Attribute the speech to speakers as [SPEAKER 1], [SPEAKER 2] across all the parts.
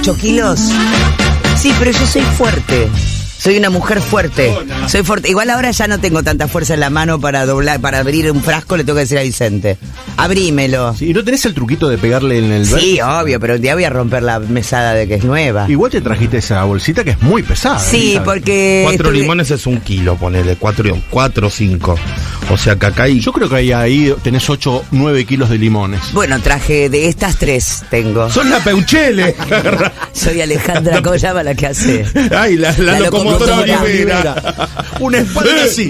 [SPEAKER 1] ¿8 kilos? Sí, pero yo soy fuerte. Soy una mujer fuerte. Soy fuerte. Igual ahora ya no tengo tanta fuerza en la mano para doblar, para abrir un frasco, le tengo que decir a Vicente. Abrímelo.
[SPEAKER 2] Sí, ¿y no tenés el truquito de pegarle en el
[SPEAKER 1] Sí, obvio, pero ya voy a romper la mesada de que es nueva.
[SPEAKER 2] Igual te trajiste esa bolsita que es muy pesada.
[SPEAKER 1] Sí, porque...
[SPEAKER 3] 4 limones es 1 kilo, ponele. 4 o 5. O sea que acá hay...
[SPEAKER 2] Yo creo que ahí tenés 8, 9 kilos de limones.
[SPEAKER 1] Bueno, traje de estas 3 tengo.
[SPEAKER 3] ¡Son la Peuchele!
[SPEAKER 1] Soy Alejandra, ¿cómo se llama la que hace?
[SPEAKER 3] ¡Ay, la locomotora Olivera!
[SPEAKER 2] Una espalda así.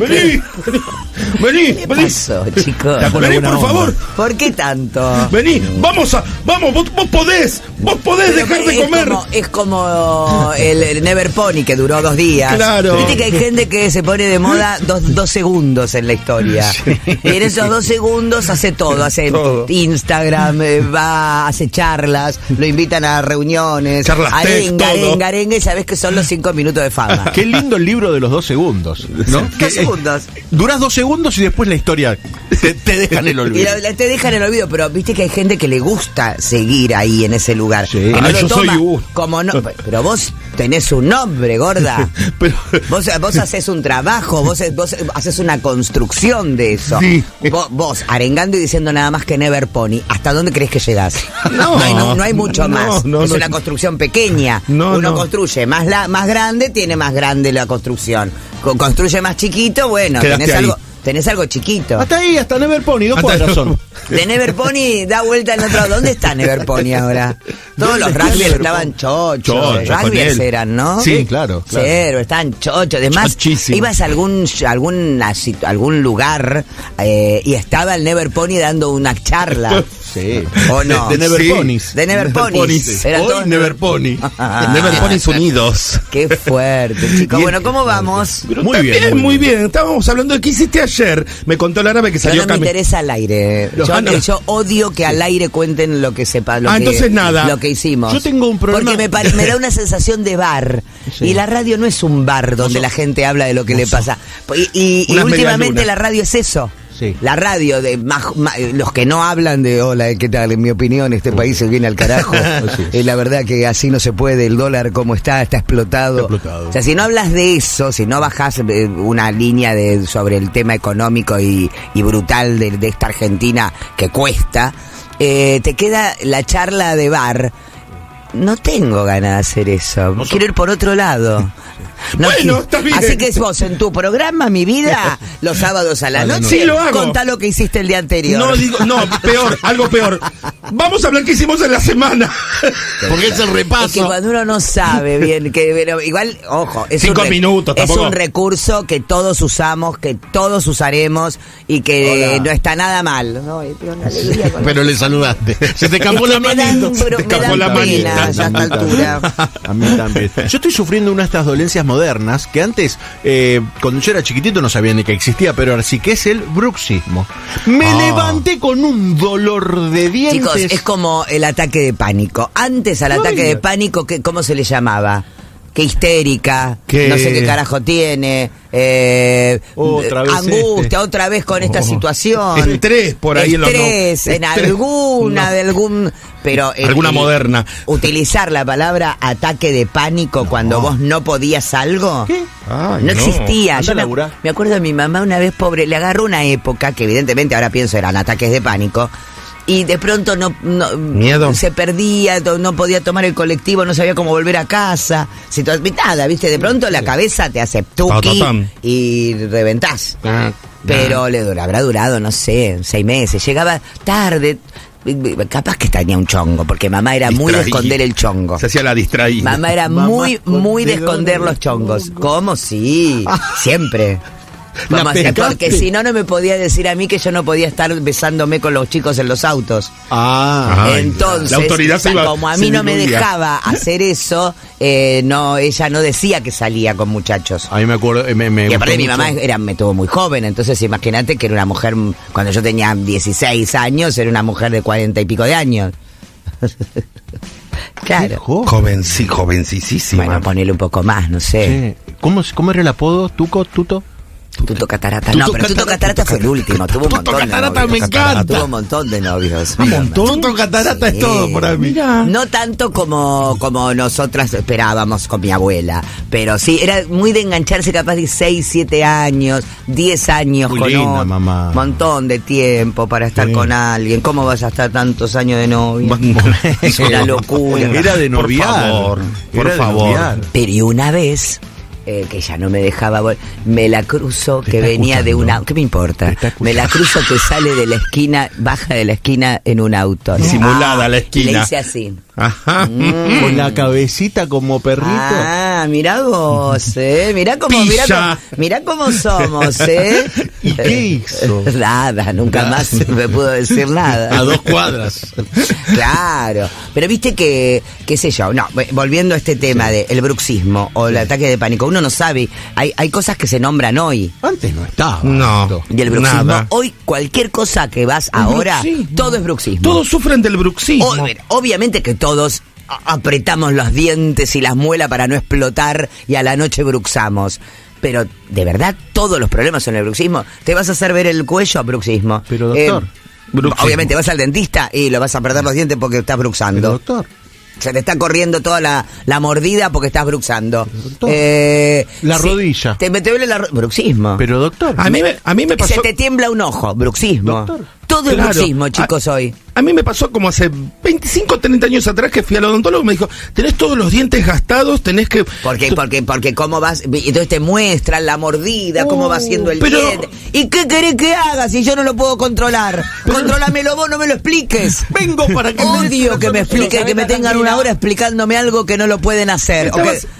[SPEAKER 3] Vení,
[SPEAKER 1] ¿Qué pasó, chicos?
[SPEAKER 3] Vení, por favor.
[SPEAKER 1] ¿Por qué tanto?
[SPEAKER 3] Vení, vamos, vos podés
[SPEAKER 1] Pero
[SPEAKER 3] dejar de comer.
[SPEAKER 1] Es como el Never Pony que duró 2 días.
[SPEAKER 3] Claro.
[SPEAKER 1] Viste que hay gente que se pone de moda 2 segundos en la historia.
[SPEAKER 3] Sí.
[SPEAKER 1] Y en esos 2 segundos hace todo. Hace Instagram, hace charlas, lo invitan a reuniones.
[SPEAKER 3] Charlas
[SPEAKER 1] arengue, sabés que son los 5 minutos de fama.
[SPEAKER 2] Qué lindo el libro de los 2 segundos, ¿no?
[SPEAKER 1] 2 segundos.
[SPEAKER 2] Durás 2 segundos y después la historia te deja en el olvido.
[SPEAKER 1] Te dejan en el olvido, pero viste que hay gente que le gusta seguir ahí en ese lugar.
[SPEAKER 2] Sí.
[SPEAKER 1] Que no lo
[SPEAKER 3] yo
[SPEAKER 1] toma
[SPEAKER 3] soy
[SPEAKER 1] como no, pero vos tenés un nombre, gorda.
[SPEAKER 3] Pero...
[SPEAKER 1] Vos haces un trabajo, vos haces una construcción de eso.
[SPEAKER 3] Sí.
[SPEAKER 1] Vos arengando y diciendo nada más que Never Pony, ¿hasta dónde crees que llegás?
[SPEAKER 3] No.
[SPEAKER 1] No hay mucho más. Es una construcción pequeña. Uno construye más grande, tiene más grande la construcción. Construye más chiquito, bueno, tenés algo chiquito.
[SPEAKER 2] Hasta Never Pony, 2 cuadras son.
[SPEAKER 1] De Never Pony da vuelta en otro lado. ¿Dónde está Never Pony ahora? Todos los rugbyers estaban chochos. Rugbyers eran, ¿no?
[SPEAKER 2] Sí, claro.
[SPEAKER 1] Sí, estaban chochos. Además, ibas a algún lugar y estaba el Never Pony dando una charla.
[SPEAKER 2] Sí.
[SPEAKER 1] ¿O no?
[SPEAKER 2] De Never Ponies.
[SPEAKER 1] De Never Ponies.
[SPEAKER 2] Hoy
[SPEAKER 1] todos
[SPEAKER 2] Never Pony.
[SPEAKER 3] Never Ponies Unidos.
[SPEAKER 1] Qué fuerte, chicos. Bueno, ¿cómo vamos?
[SPEAKER 3] Muy bien. Estábamos hablando de qué hiciste ayer. Me contó la nave que salió.
[SPEAKER 1] No me interesa al aire. Yo odio que al aire cuenten lo que sepa.
[SPEAKER 3] Entonces nada.
[SPEAKER 1] Lo que hicimos.
[SPEAKER 2] Yo tengo un problema.
[SPEAKER 1] Porque me da una sensación de bar. Sí. Y la radio no es un bar donde la gente habla de lo que le pasa. Y últimamente la radio es eso. Sí. La radio de los que no hablan de hola, ¿qué tal? En mi opinión este país se viene al carajo. La verdad que así no se puede, el dólar como está explotado. O sea, si no hablas de eso, si no bajás una línea sobre el tema económico y brutal de esta Argentina que cuesta, te queda la charla de bar. No tengo ganas de hacer eso. Quiero ir por otro lado.
[SPEAKER 3] Bueno, está bien.
[SPEAKER 1] Así que es vos en tu programa, mi vida, los sábados a la noche.
[SPEAKER 3] Sí, lo hago.
[SPEAKER 1] Contá lo que hiciste el día anterior.
[SPEAKER 3] Algo peor. Vamos a hablar qué hicimos en la semana.
[SPEAKER 2] Porque es el repaso.
[SPEAKER 1] Es que cuando uno no sabe bien, pero igual, ojo, es
[SPEAKER 3] 5 minutos,
[SPEAKER 1] es
[SPEAKER 3] tampoco.
[SPEAKER 1] un recurso que todos usamos, que todos usaremos y que no está nada mal. No,
[SPEAKER 2] pero le saludaste. Se te escapó la manita.
[SPEAKER 1] Me dan pena a esta altura.
[SPEAKER 2] A mí también. Yo estoy sufriendo una de estas dolencias modernas que antes, cuando yo era chiquitito, no sabía ni que existía, pero ahora sí que es el bruxismo. Me levanté con un dolor de dientes.
[SPEAKER 1] Chicos, es como el ataque de pánico. Antes al ataque de pánico, ¿cómo se le llamaba? Qué histérica, no sé qué carajo tiene,
[SPEAKER 2] otra vez
[SPEAKER 1] angustia, otra vez con esta situación.
[SPEAKER 3] Estrés por ahí
[SPEAKER 1] en algún pero
[SPEAKER 3] alguna moderna.
[SPEAKER 1] Utilizar la palabra ataque de pánico cuando vos no podías algo.
[SPEAKER 2] ¿Qué?
[SPEAKER 1] No existía. Yo
[SPEAKER 2] me
[SPEAKER 1] acuerdo de mi mamá una vez, pobre, le agarró una época que evidentemente ahora pienso eran ataques de pánico. Y de pronto
[SPEAKER 3] miedo,
[SPEAKER 1] se perdía, no podía tomar el colectivo, no sabía cómo volver a casa. Nada, ¿viste? De pronto la cabeza te hace tuqui y reventás. Pero habrá durado, no sé, 6 meses. Llegaba tarde. Capaz que tenía un chongo, porque mamá era muy de esconder el chongo.
[SPEAKER 3] Se hacía la distraída.
[SPEAKER 1] Mamá era muy de esconder los chongos. ¿Cómo? Sí, siempre. Porque si no me podía decir a mí que yo no podía estar besándome con los chicos en los autos. Entonces,
[SPEAKER 3] la autoridad
[SPEAKER 1] como a mí no me dejaba hacer eso, ella no decía que salía con muchachos.
[SPEAKER 2] A mí me acuerdo,
[SPEAKER 1] y aparte mi mamá me tuvo muy joven, entonces imagínate que era una mujer, cuando yo tenía 16 años, era una mujer de 40 y pico de años. Claro.
[SPEAKER 3] Jovencísima.
[SPEAKER 1] Bueno, ponele un poco más, no sé.
[SPEAKER 2] Sí. ¿Cómo era el apodo? ¿Tuto?
[SPEAKER 1] Tuto Catarata. No, pero Tuto Catarata fue el último. Tuvo un montón de novios.
[SPEAKER 2] Catarata me encanta.
[SPEAKER 1] Tuvo un montón de novios.
[SPEAKER 2] Un montón. Tuto Catarata es todo para mí.
[SPEAKER 1] No tanto como nosotras esperábamos con mi abuela, pero sí, era muy de engancharse capaz de 6, 7 años, 10 años
[SPEAKER 2] muy
[SPEAKER 1] con
[SPEAKER 2] linda, mamá.
[SPEAKER 1] Un montón de tiempo para estar con alguien. ¿Cómo vas a estar tantos años de novia? Es una locura.
[SPEAKER 2] Era de noviar.
[SPEAKER 3] Por favor.
[SPEAKER 1] Pero y una vez... que ya no me dejaba me la cruzo que venía
[SPEAKER 2] escuchando.
[SPEAKER 1] de una... ¿Qué me importa? Me la cruzo que sale de la esquina, baja de la esquina en un auto.
[SPEAKER 3] Simulada la esquina.
[SPEAKER 1] Le hice así.
[SPEAKER 3] Ajá.
[SPEAKER 2] Con la cabecita como perrito.
[SPEAKER 1] Ah, mirá vos, mirá cómo somos,
[SPEAKER 2] ¿Y qué hizo?
[SPEAKER 1] Nada, nunca más me pudo decir nada.
[SPEAKER 2] A 2 cuadras.
[SPEAKER 1] Claro, pero viste que, qué sé yo, no, volviendo a este tema del bruxismo o el ataque de pánico, uno no sabe, hay cosas que se nombran hoy.
[SPEAKER 2] Antes no estaba.
[SPEAKER 3] No.
[SPEAKER 1] Y el bruxismo,
[SPEAKER 3] Nada.
[SPEAKER 1] hoy cualquier cosa que vas ahora,
[SPEAKER 3] bruxismo.
[SPEAKER 1] todo es bruxismo.
[SPEAKER 3] Todos sufren del bruxismo.
[SPEAKER 1] Obviamente que todos apretamos los dientes y las muelas para no explotar y a la noche bruxamos. Pero, ¿de verdad todos los problemas son el bruxismo? ¿Te vas a hacer ver el cuello? Bruxismo.
[SPEAKER 2] Pero, doctor,
[SPEAKER 1] obviamente vas al dentista y lo vas a perder los dientes porque estás bruxando.
[SPEAKER 2] Pero, doctor.
[SPEAKER 1] Se te está corriendo toda la mordida porque estás bruxando.
[SPEAKER 2] La rodilla.
[SPEAKER 1] Te duele bruxismo.
[SPEAKER 2] Pero, doctor.
[SPEAKER 3] A mí me pasó.
[SPEAKER 1] Se te tiembla un ojo, bruxismo.
[SPEAKER 2] Doctor.
[SPEAKER 1] Todo
[SPEAKER 3] Claro.
[SPEAKER 1] es bruxismo, chicos, hoy.
[SPEAKER 3] A mí me pasó como hace 25, 30 años atrás que fui al odontólogo y me dijo, tenés todos los dientes gastados, tenés que...
[SPEAKER 1] Porque cómo vas, entonces te muestran la mordida, cómo va haciendo el diente. ¿Y qué querés que haga si yo no lo puedo controlar? Contrólamelo vos, no me lo expliques.
[SPEAKER 2] Vengo para que
[SPEAKER 1] Odio que me expliquen, que me tengan una hora explicándome algo que no lo pueden hacer.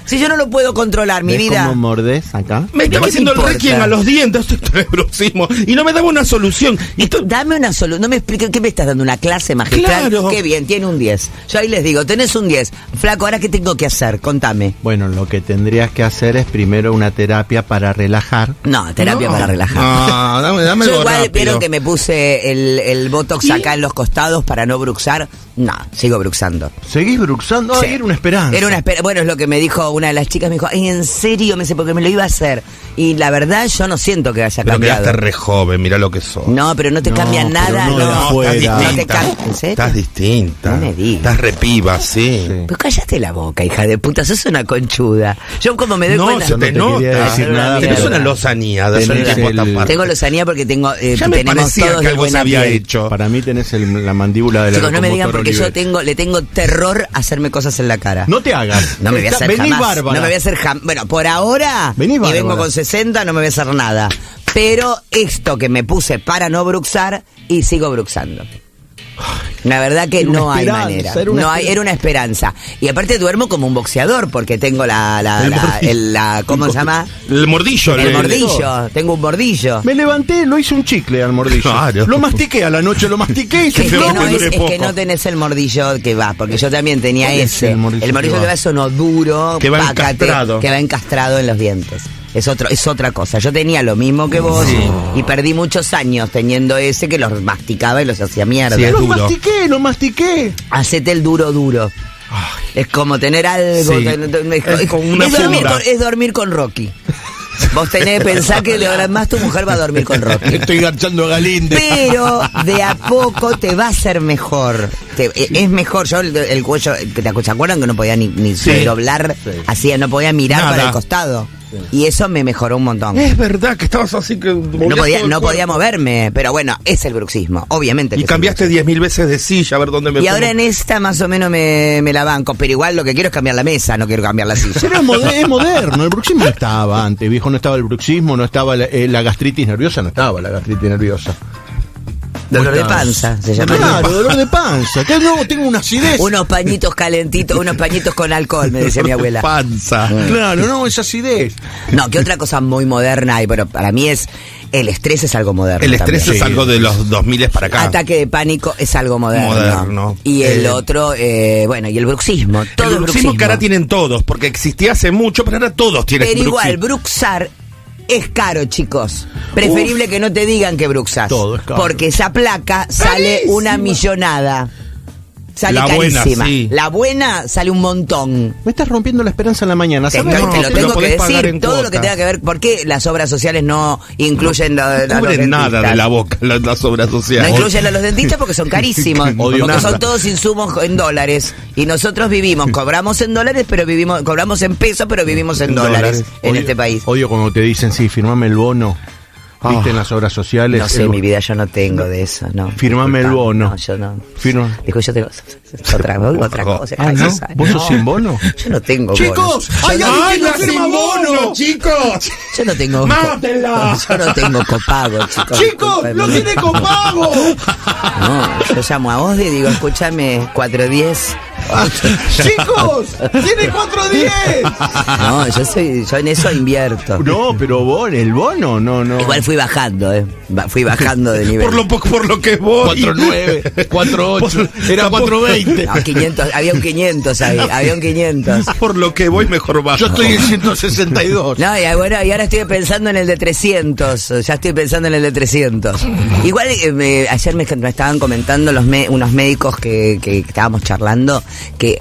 [SPEAKER 1] Si yo no lo puedo controlar, mi vida...
[SPEAKER 2] ¿Cómo mordés acá?
[SPEAKER 3] Me estaba haciendo el requiem a los dientes, esto es bruxismo, y no me daba una solución.
[SPEAKER 1] Dame una solución, no me expliques, ¿qué me estás dando? ¿Una clase magistral?
[SPEAKER 3] Claro.
[SPEAKER 1] Qué bien, tiene un 10. Yo ahí les digo, tenés un 10. Flaco, ¿ahora qué tengo que hacer? Contame.
[SPEAKER 2] Bueno, lo que tendrías que hacer es primero una terapia para relajar.
[SPEAKER 1] No, terapia para relajar.
[SPEAKER 3] No, dame
[SPEAKER 1] Yo
[SPEAKER 3] algo
[SPEAKER 1] igual
[SPEAKER 3] rápido.
[SPEAKER 1] vieron que me puse el Botox acá en los costados para no bruxar. No, sigo bruxando.
[SPEAKER 2] ¿Seguís bruxando?
[SPEAKER 1] Sí.
[SPEAKER 2] Ay, era una esperanza.
[SPEAKER 1] Era una bueno, es lo que me dijo una de las chicas, me dijo, ay, en serio, me dice, porque me lo iba a hacer. Y la verdad yo no siento que haya
[SPEAKER 3] Pero
[SPEAKER 1] cambiado.
[SPEAKER 3] quedaste re joven, mirá lo que sos.
[SPEAKER 1] No, pero no te cambia
[SPEAKER 2] pero
[SPEAKER 1] nada,
[SPEAKER 2] no de afuera.
[SPEAKER 3] estás
[SPEAKER 1] No te
[SPEAKER 3] distinta.
[SPEAKER 1] cambia. ¿En serio?
[SPEAKER 3] Estás distinta.
[SPEAKER 1] No me digas.
[SPEAKER 3] Estás repiba, sí.
[SPEAKER 2] Sí.
[SPEAKER 1] Pues cállate la boca, hija de puta, sos una conchuda. Yo como me doy
[SPEAKER 3] No,
[SPEAKER 1] cuenta...
[SPEAKER 3] se te
[SPEAKER 2] te
[SPEAKER 3] nota.
[SPEAKER 2] quería decir nada,
[SPEAKER 3] Tenés
[SPEAKER 1] pero-
[SPEAKER 3] una lozanía de hacer
[SPEAKER 2] Tenés
[SPEAKER 3] tiempo a esta
[SPEAKER 2] el-
[SPEAKER 3] parte.
[SPEAKER 1] Tengo lozanía porque tengo
[SPEAKER 3] Ya me
[SPEAKER 1] tenemos
[SPEAKER 3] parecía
[SPEAKER 1] todos
[SPEAKER 3] que
[SPEAKER 1] de
[SPEAKER 3] algo se
[SPEAKER 1] buena
[SPEAKER 3] había
[SPEAKER 1] piel.
[SPEAKER 3] hecho.
[SPEAKER 2] Para mí tenés la mandíbula de la
[SPEAKER 1] Chicos, no me digan
[SPEAKER 2] locomotora
[SPEAKER 1] porque yo
[SPEAKER 2] Oliver.
[SPEAKER 1] le tengo terror a hacerme cosas en la cara.
[SPEAKER 2] No te hagas.
[SPEAKER 1] No me voy a hacer
[SPEAKER 2] Venís
[SPEAKER 1] jamás.
[SPEAKER 2] bárbara.
[SPEAKER 1] No me voy a hacer jamás. Bueno, por ahora,
[SPEAKER 2] Venís
[SPEAKER 1] y
[SPEAKER 2] bárbara.
[SPEAKER 1] vengo con 60, no me voy a hacer nada. Pero esto que me puse para no bruxar, y sigo bruxando. La verdad que
[SPEAKER 2] Era una
[SPEAKER 1] no hay
[SPEAKER 2] esperanza,
[SPEAKER 1] manera.
[SPEAKER 2] era una
[SPEAKER 1] Era una esperanza. Y aparte duermo como un boxeador, porque tengo ¿cómo se llama?
[SPEAKER 3] El mordillo.
[SPEAKER 1] El mordillo. Tengo un mordillo.
[SPEAKER 2] Me levanté, lo hice un chicle al mordillo.
[SPEAKER 3] Claro.
[SPEAKER 2] Lo mastiqué a la noche, lo mastiqué y se
[SPEAKER 1] Es que,
[SPEAKER 2] fue.
[SPEAKER 1] no, es que no tenés el mordillo que va, porque yo también tenía
[SPEAKER 2] ¿Cuál es
[SPEAKER 1] ese.
[SPEAKER 2] el mordillo
[SPEAKER 1] El mordillo
[SPEAKER 2] que
[SPEAKER 1] que
[SPEAKER 2] va?
[SPEAKER 1] va es uno duro,
[SPEAKER 3] Que va
[SPEAKER 1] pácate,
[SPEAKER 3] encastrado.
[SPEAKER 1] que va encastrado en los dientes. Es otra cosa. Yo tenía lo mismo que vos y perdí muchos años teniendo ese que los masticaba y los hacía mierda.
[SPEAKER 3] Sí, es
[SPEAKER 2] Lo
[SPEAKER 3] duro.
[SPEAKER 2] mastiqué.
[SPEAKER 1] Hacete el duro. Es como tener algo.
[SPEAKER 3] Sí. Es como una funda.
[SPEAKER 1] Es dormir con Rocky. Vos tenés que pensar que ahora más tu mujer va a dormir con Rocky.
[SPEAKER 2] Estoy garchando a Galinde.
[SPEAKER 1] Pero de a poco te va a ser mejor. Es mejor. Yo el cuello, ¿se acuerdan que no podía ni
[SPEAKER 3] Sí.
[SPEAKER 1] doblar? Así, no podía mirar
[SPEAKER 3] Nada.
[SPEAKER 1] para el costado. Y eso me mejoró un montón.
[SPEAKER 3] Es verdad que estabas así que...
[SPEAKER 1] No podía moverme, pero bueno, es el bruxismo, obviamente.
[SPEAKER 3] Y
[SPEAKER 1] que es el
[SPEAKER 3] cambiaste 10.000 veces de silla a ver dónde me
[SPEAKER 1] bruxismo. Y
[SPEAKER 3] pongo.
[SPEAKER 1] ahora en esta más o menos me la banco, pero igual lo que quiero es cambiar la mesa, no quiero cambiar la silla.
[SPEAKER 2] Pero es moderno, el bruxismo no estaba antes, viejo, no estaba el bruxismo, no estaba la gastritis nerviosa, no estaba la gastritis nerviosa.
[SPEAKER 1] Dolor de panza, se llama.
[SPEAKER 2] Claro, dolor de panza. Que no, tengo una acidez.
[SPEAKER 1] Unos pañitos calentitos, unos pañitos con alcohol, me decía mi abuela.
[SPEAKER 3] Panza.
[SPEAKER 2] Claro, no, es acidez.
[SPEAKER 1] No, que otra cosa muy moderna, y pero para mí es el estrés es algo moderno.
[SPEAKER 3] El estrés
[SPEAKER 1] también.
[SPEAKER 3] es algo de los 2000 para acá.
[SPEAKER 1] Ataque de pánico es algo moderno.
[SPEAKER 3] Moderno.
[SPEAKER 1] Y el otro, bueno, y el bruxismo. Todo
[SPEAKER 3] El
[SPEAKER 1] es
[SPEAKER 3] bruxismo que ahora tienen todos, porque existía hace mucho, pero ahora todos tienen
[SPEAKER 1] Pero igual,
[SPEAKER 3] bruxismo.
[SPEAKER 1] bruxar es caro, chicos. Preferible que no te digan que bruxas.
[SPEAKER 2] Todo es caro.
[SPEAKER 1] Porque esa placa sale una millonada. sale
[SPEAKER 3] la
[SPEAKER 1] carísima.
[SPEAKER 3] Buena, sí.
[SPEAKER 1] La buena sale un montón.
[SPEAKER 2] Me estás rompiendo la esperanza en la mañana.
[SPEAKER 1] Te
[SPEAKER 2] ¿Sabes?
[SPEAKER 1] lo tengo que decir, todo
[SPEAKER 3] cuota.
[SPEAKER 1] lo que tenga que ver. ¿Por qué las obras sociales no incluyen
[SPEAKER 3] No
[SPEAKER 1] a los
[SPEAKER 3] cubren nada
[SPEAKER 1] dentistas?
[SPEAKER 3] de la boca las obras
[SPEAKER 1] No
[SPEAKER 3] sociales.
[SPEAKER 1] incluyen a los dentistas porque son carísimos.
[SPEAKER 3] Odio
[SPEAKER 1] Porque
[SPEAKER 3] nada.
[SPEAKER 1] son todos insumos en dólares. Y nosotros cobramos en dólares, pero cobramos en pesos, pero vivimos en dólares en este país.
[SPEAKER 2] Odio cuando te dicen, sí, firmame el bono. ¿Viste en las obras sociales?
[SPEAKER 1] No sé, mi vida, yo no tengo de eso, no.
[SPEAKER 2] Firmame el bono.
[SPEAKER 1] No, yo no.
[SPEAKER 2] Firma.
[SPEAKER 1] Dijo, yo tengo otra cosa.
[SPEAKER 2] Ah, ¿no? ¿Vos sos sin bono?
[SPEAKER 1] Yo no tengo
[SPEAKER 3] ¡Chicos!
[SPEAKER 1] bono.
[SPEAKER 3] ¡Ay, la firma bono, chicos!
[SPEAKER 1] Yo no tengo.
[SPEAKER 3] ¡Mátenla!
[SPEAKER 1] Yo no tengo copago, chicos.
[SPEAKER 3] ¡Chicos! ¡Lo tiene copago!
[SPEAKER 1] No, yo llamo a vos y digo, escúchame, 410.
[SPEAKER 3] ¡Chicos! ¡Tiene 410!
[SPEAKER 1] No, yo en eso invierto.
[SPEAKER 2] No, pero el bono, no.
[SPEAKER 1] Igual fui bajando, fui bajando de nivel.
[SPEAKER 3] Por lo que voy.
[SPEAKER 2] 4.9, 4.8, era 4.20.
[SPEAKER 1] No, 500, había un 500 ahí, había un 500.
[SPEAKER 3] Por lo que voy, mejor bajo.
[SPEAKER 2] Yo estoy en 162.
[SPEAKER 1] No, y ahora estoy pensando en el de 300. Ya estoy pensando en el de 300. Igual ayer me estaban comentando unos médicos que estábamos charlando que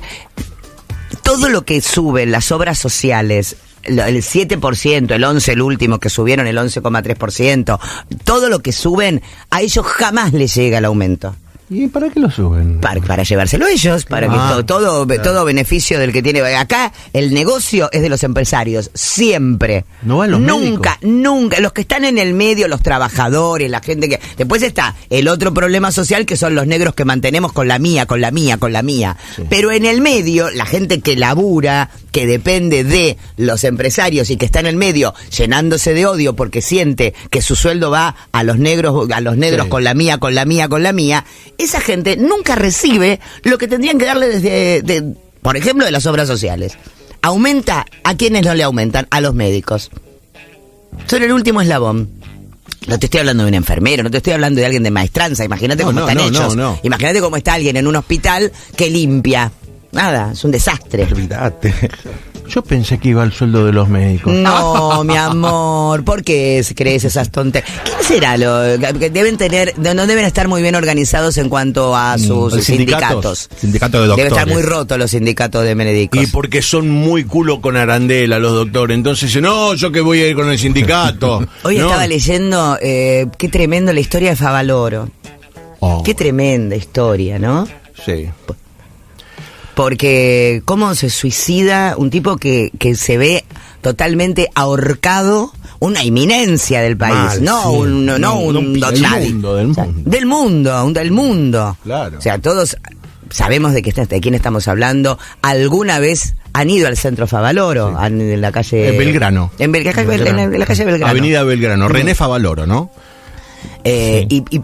[SPEAKER 1] todo lo que suben las obras sociales, el 7%, el 11%, el último que subieron, el 11,3%, todo lo que suben, a ellos jamás les llega el aumento.
[SPEAKER 2] ¿Y para qué lo suben?
[SPEAKER 1] Para llevárselo ellos, para que todo beneficio del que tiene. Acá el negocio es de los empresarios, siempre.
[SPEAKER 2] No van los
[SPEAKER 1] nunca,
[SPEAKER 2] médicos.
[SPEAKER 1] nunca. Los que están en el medio, los trabajadores, la gente que. Después está el otro problema social que son los negros que mantenemos con la mía. Sí. Pero en el medio, la gente que labura, que depende de los empresarios y que está en el medio llenándose de odio porque siente que su sueldo va a los negros
[SPEAKER 2] Sí.
[SPEAKER 1] con la mía. Esa gente nunca recibe lo que tendrían que darle por ejemplo, de las obras sociales. Aumenta, ¿a quiénes no le aumentan? A los médicos. Son el último eslabón. No te estoy hablando de un enfermero, no te estoy hablando de alguien de maestranza. Imagínate cómo están hechos. Imagínate cómo está alguien en un hospital que limpia. Nada, es un desastre.
[SPEAKER 3] Olvídate.
[SPEAKER 2] Yo pensé que iba al sueldo de los médicos.
[SPEAKER 1] No, mi amor, ¿por qué crees esas tonterías? ¿Quién será que deben tener, no deben estar muy bien organizados en cuanto a sus sindicatos?
[SPEAKER 3] Sindicato de doctores.
[SPEAKER 1] Debe estar muy roto los sindicatos de médicos.
[SPEAKER 2] Y porque son muy culo con arandela los doctores. Entonces dicen, no, yo que voy a ir con el sindicato.
[SPEAKER 1] Hoy
[SPEAKER 2] ¿no?
[SPEAKER 1] estaba leyendo, qué tremendo la historia de Favaloro.
[SPEAKER 2] Oh.
[SPEAKER 1] Qué tremenda historia, ¿no?
[SPEAKER 2] Sí.
[SPEAKER 1] Porque cómo se suicida un tipo que se ve totalmente ahorcado, una eminencia del país,
[SPEAKER 3] Mal,
[SPEAKER 1] no
[SPEAKER 3] sí.
[SPEAKER 1] un
[SPEAKER 2] Del mundo.
[SPEAKER 1] del mundo.
[SPEAKER 2] Claro.
[SPEAKER 1] O sea, todos sabemos de quién estamos hablando. ¿Alguna vez han ido al centro Favaloro?
[SPEAKER 2] Sí.
[SPEAKER 1] En la calle
[SPEAKER 2] Belgrano.
[SPEAKER 1] En la calle Belgrano.
[SPEAKER 2] Avenida Belgrano. René Favaloro, ¿no?
[SPEAKER 1] Sí. Y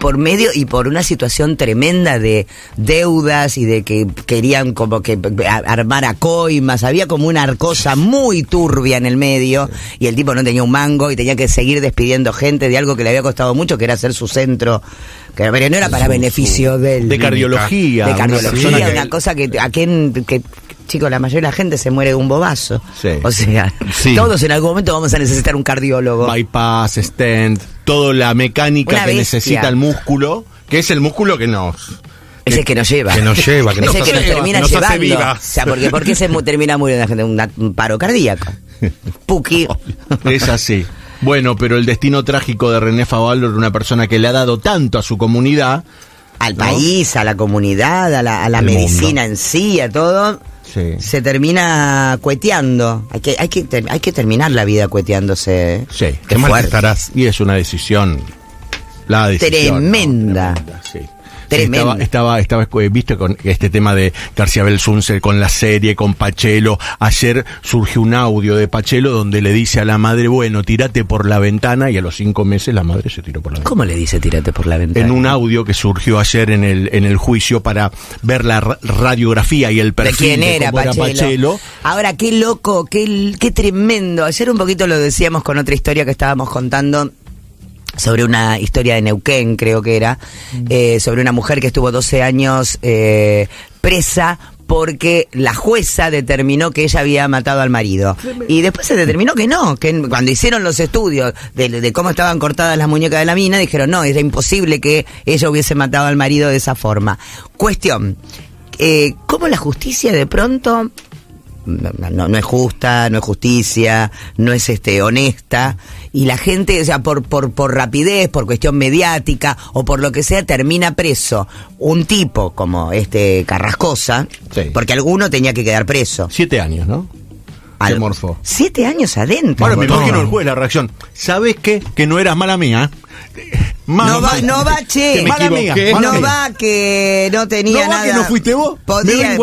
[SPEAKER 1] por una situación tremenda de deudas y de que querían como que armar a coimas, había como una cosa muy turbia en el medio, y el tipo no tenía un mango y tenía que seguir despidiendo gente de algo que le había costado mucho, que era hacer su centro, pero no era para beneficio de él.
[SPEAKER 2] De cardiología.
[SPEAKER 1] Una cosa que chicos, la mayoría de la gente se muere de un bobazo.
[SPEAKER 2] Sí.
[SPEAKER 1] O sea, todos en algún momento vamos a necesitar un cardiólogo.
[SPEAKER 2] Bypass, stent, toda la mecánica
[SPEAKER 1] Una
[SPEAKER 2] que
[SPEAKER 1] bestia.
[SPEAKER 2] necesita el músculo, que es el músculo que nos...
[SPEAKER 1] Es el que nos lleva.
[SPEAKER 3] Que nos lleva, que
[SPEAKER 1] es
[SPEAKER 3] nos
[SPEAKER 1] el que nos
[SPEAKER 3] hace-
[SPEAKER 1] termina
[SPEAKER 3] nos hace
[SPEAKER 1] llevando.
[SPEAKER 3] vivas.
[SPEAKER 1] O sea, ¿por qué termina muriendo la gente? Un paro cardíaco. Puki.
[SPEAKER 2] Es así. Bueno, pero el destino trágico de René Favaloro, una persona que le ha dado tanto a su comunidad,
[SPEAKER 1] Al país, a la comunidad, a la
[SPEAKER 2] El
[SPEAKER 1] medicina
[SPEAKER 2] mundo.
[SPEAKER 1] en sí, a todo,
[SPEAKER 2] sí.
[SPEAKER 1] se termina cueteando. Hay que terminar la vida cueteándose.
[SPEAKER 2] Sí.
[SPEAKER 3] Qué mal
[SPEAKER 1] fuerte.
[SPEAKER 3] estarás.
[SPEAKER 2] Y es una decisión, la decisión.
[SPEAKER 1] Tremenda.
[SPEAKER 2] Sí.
[SPEAKER 1] Tremenda.
[SPEAKER 2] Estaba viste con este tema de García Belsunce con la serie, con Pachelo. Ayer surgió un audio de Pachelo donde le dice a la madre, bueno, tírate por la ventana, y a los 5 meses la madre se tiró por la ventana.
[SPEAKER 1] ¿Cómo le dice tírate por la ventana?
[SPEAKER 2] En un audio que surgió ayer en el juicio para ver la radiografía y el
[SPEAKER 1] ¿De
[SPEAKER 2] perfil
[SPEAKER 1] quién
[SPEAKER 2] de
[SPEAKER 1] era
[SPEAKER 2] cómo era Pachelo.
[SPEAKER 1] Ahora, qué loco, qué tremendo. Ayer un poquito lo decíamos con otra historia que estábamos contando sobre una historia de Neuquén, creo que era, sobre una mujer que estuvo 12 años presa porque la jueza determinó que ella había matado al marido. Y después se determinó que no, que cuando hicieron los estudios de cómo estaban cortadas las muñecas de la mina, dijeron, no, era imposible que ella hubiese matado al marido de esa forma. Cuestión, cómo la justicia de pronto no es justa, no es justicia, no es honesta, y la gente, o sea, por rapidez, por cuestión mediática o por lo que sea, termina preso un tipo como Carrascosa, sí, porque alguno tenía que quedar preso.
[SPEAKER 2] 7 años, ¿no? Se morfó.
[SPEAKER 1] 7 años adentro.
[SPEAKER 2] Ahora me imagino el juez, la reacción. ¿Sabes qué? Que no eras mala mía.
[SPEAKER 1] No va, che.
[SPEAKER 2] Mala mía.
[SPEAKER 1] No va, que no tenía nada.
[SPEAKER 2] ¿No va que no fuiste vos?
[SPEAKER 1] Podés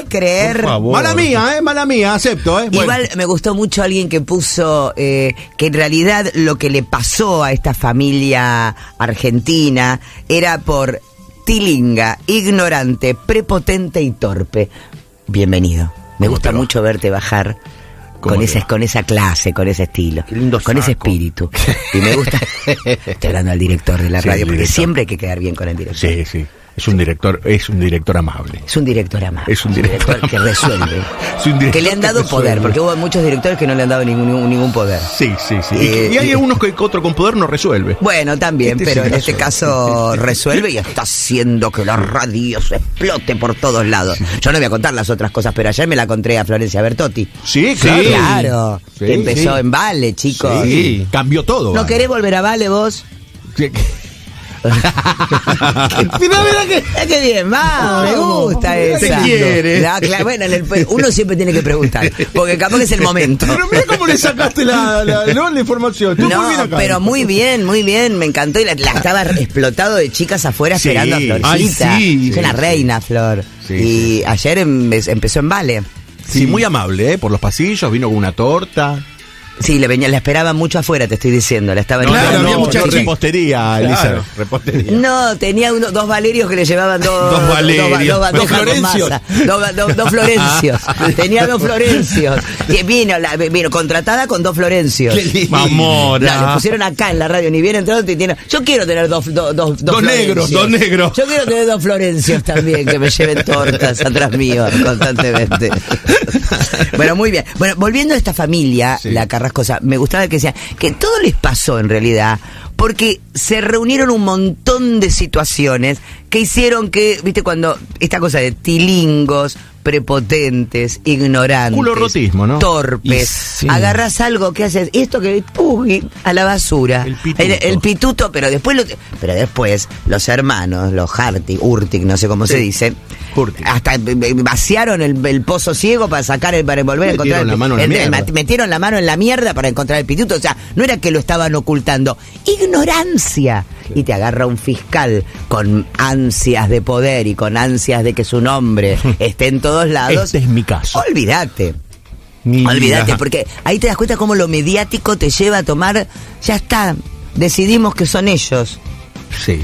[SPEAKER 1] creer.
[SPEAKER 2] Mala mía, acepto, Bueno.
[SPEAKER 1] Igual me gustó mucho alguien que puso que en realidad lo que le pasó a esta familia argentina era por tilinga, ignorante, prepotente y torpe. Bienvenido. Me gusta mucho verte bajar con esa clase, con ese estilo, con ese espíritu. Y me gusta. Estoy hablando al director de la radio, porque siempre hay que quedar bien con el director.
[SPEAKER 2] Sí. Es un director amable.
[SPEAKER 1] Es un director amable.
[SPEAKER 2] Es un director
[SPEAKER 1] que resuelve. Que le han dado poder, porque hubo muchos directores que no le han dado ningún poder.
[SPEAKER 2] Sí. Y hay algunos que otro con poder no resuelve.
[SPEAKER 1] Bueno, también, pero en este caso resuelve y está haciendo que la radio se explote por todos lados. Yo no voy a contar las otras cosas, pero ayer me la conté a Florencia Bertotti.
[SPEAKER 2] Sí, claro.
[SPEAKER 1] Que empezó en Vale, chicos.
[SPEAKER 2] Sí. Cambió todo.
[SPEAKER 1] ¿No querés volver a Vale vos?
[SPEAKER 2] Sí.
[SPEAKER 1] Qué bien, me gusta esa.
[SPEAKER 2] ¿Te quiere?
[SPEAKER 1] Bueno, uno siempre tiene que preguntar, porque capaz que es el momento.
[SPEAKER 2] Pero mira cómo le sacaste la información.
[SPEAKER 1] Pero muy bien, me encantó. Y la estaba explotado de chicas afuera esperando a Florcita. Es una reina, Flor. Y ayer empezó en Vale.
[SPEAKER 2] Sí, muy amable, por los pasillos, vino con una torta.
[SPEAKER 1] Sí, la esperaban mucho afuera, te estoy diciendo. La estaban
[SPEAKER 2] había mucha repostería, Elisa. Repostería.
[SPEAKER 1] No, tenía dos Valerios que le llevaban dos
[SPEAKER 2] Florencios.
[SPEAKER 1] Dos Florencios. Tenía 2 Florencios. Que vino contratada con 2 Florencios.
[SPEAKER 2] Mamora.
[SPEAKER 1] Le pusieron acá en la radio, ni bien entrado. Yo quiero tener dos
[SPEAKER 2] negros.
[SPEAKER 1] Yo quiero tener 2 Florencios también, que me lleven tortas atrás mío constantemente. Bueno, muy bien. Bueno, volviendo a esta familia, la Carrascosa, me gustaba que decían que todo les pasó en realidad porque se reunieron un montón de situaciones que hicieron que, viste, cuando esta cosa de tilingos, prepotentes, ignorantes,
[SPEAKER 2] culorrotismo, ¿no?
[SPEAKER 1] Torpes, agarras algo que haces, esto que a la basura, el pituto, pero después los hermanos, los Urtig, no sé cómo se dice, hasta vaciaron el pozo ciego para volver a encontrar metieron la mano en la mierda para encontrar el pituto. O sea, no era que lo estaban ocultando, ignorancia. Y te agarra un fiscal con ansias de poder y con ansias de que su nombre esté en todos lados.
[SPEAKER 2] Este es mi caso.
[SPEAKER 1] Olvídate, porque ahí te das cuenta cómo lo mediático te lleva a tomar, ya está, decidimos que son ellos.
[SPEAKER 2] Sí,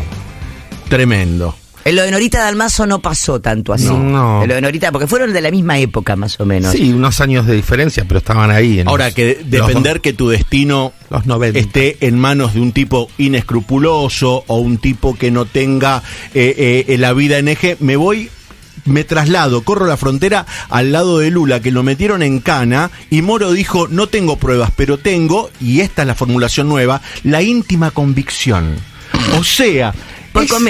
[SPEAKER 2] tremendo.
[SPEAKER 1] En lo de Norita Dalmazo no pasó tanto así.
[SPEAKER 3] No.
[SPEAKER 1] En lo de Norita, porque fueron de la misma época más o menos.
[SPEAKER 3] Sí, unos años de diferencia, pero estaban ahí.
[SPEAKER 2] Ahora, que depender que tu destino
[SPEAKER 3] los 90
[SPEAKER 2] esté en manos de un tipo inescrupuloso o un tipo que no tenga la vida en eje, me traslado, corro la frontera al lado de Lula, que lo metieron en cana, y Moro dijo, no tengo pruebas, pero tengo, y esta es la formulación nueva, la íntima convicción. O sea...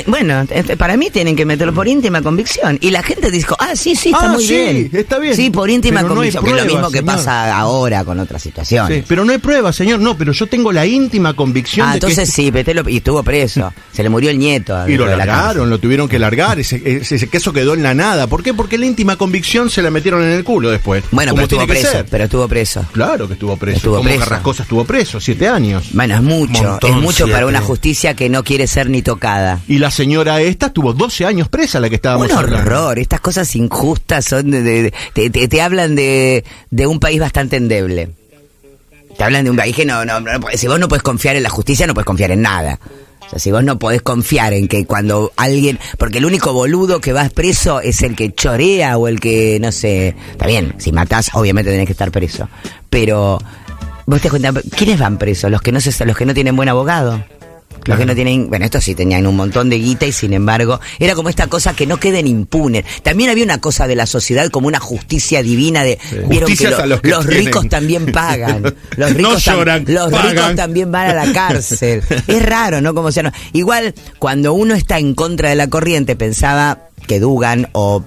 [SPEAKER 1] Bueno, para mí tienen que meterlo por íntima convicción. Y la gente dijo, sí, está muy bien.
[SPEAKER 2] Está bien.
[SPEAKER 1] Sí, por íntima convicción.
[SPEAKER 2] No
[SPEAKER 1] que es lo mismo que pasa ahora con otras situaciones.
[SPEAKER 2] Sí, pero no hay pruebas, señor. No, pero yo tengo la íntima convicción de
[SPEAKER 1] entonces
[SPEAKER 2] que...
[SPEAKER 1] sí, y estuvo preso. Se le murió el nieto.
[SPEAKER 2] Y lo largaron, lo tuvieron que largar. Ese queso quedó en la nada. ¿Por qué? Porque la íntima convicción se la metieron en el culo después.
[SPEAKER 1] Bueno, pero estuvo preso.
[SPEAKER 2] Claro que estuvo preso. Como Carrascosa estuvo preso, 7 años.
[SPEAKER 1] Bueno, es mucho para una justicia que no quiere ser ni tocada.
[SPEAKER 2] Y la señora esta estuvo 12 años presa, la que estábamos hablando.
[SPEAKER 1] Un horror, estas cosas injustas son te hablan de un país bastante endeble. Te hablan de un país que no, si vos no podés confiar en la justicia, no podés confiar en nada. O sea, si vos no podés confiar en que cuando alguien... Porque el único boludo que va preso es el que chorea o el que, no sé... Está bien, si matás, obviamente tenés que estar preso. Pero, vos te das cuenta, ¿quiénes van presos? Los que no tienen buen abogado. Los que no tienen, bueno, estos sí tenían un montón de guita y sin embargo era como esta cosa que no queden impunes. También había una cosa de la sociedad como una justicia divina de vieron que los ricos también pagan. Los ricos ricos también van a la cárcel. Es raro, ¿no? Como sea, no. Igual cuando uno está en contra de la corriente pensaba que Dugan o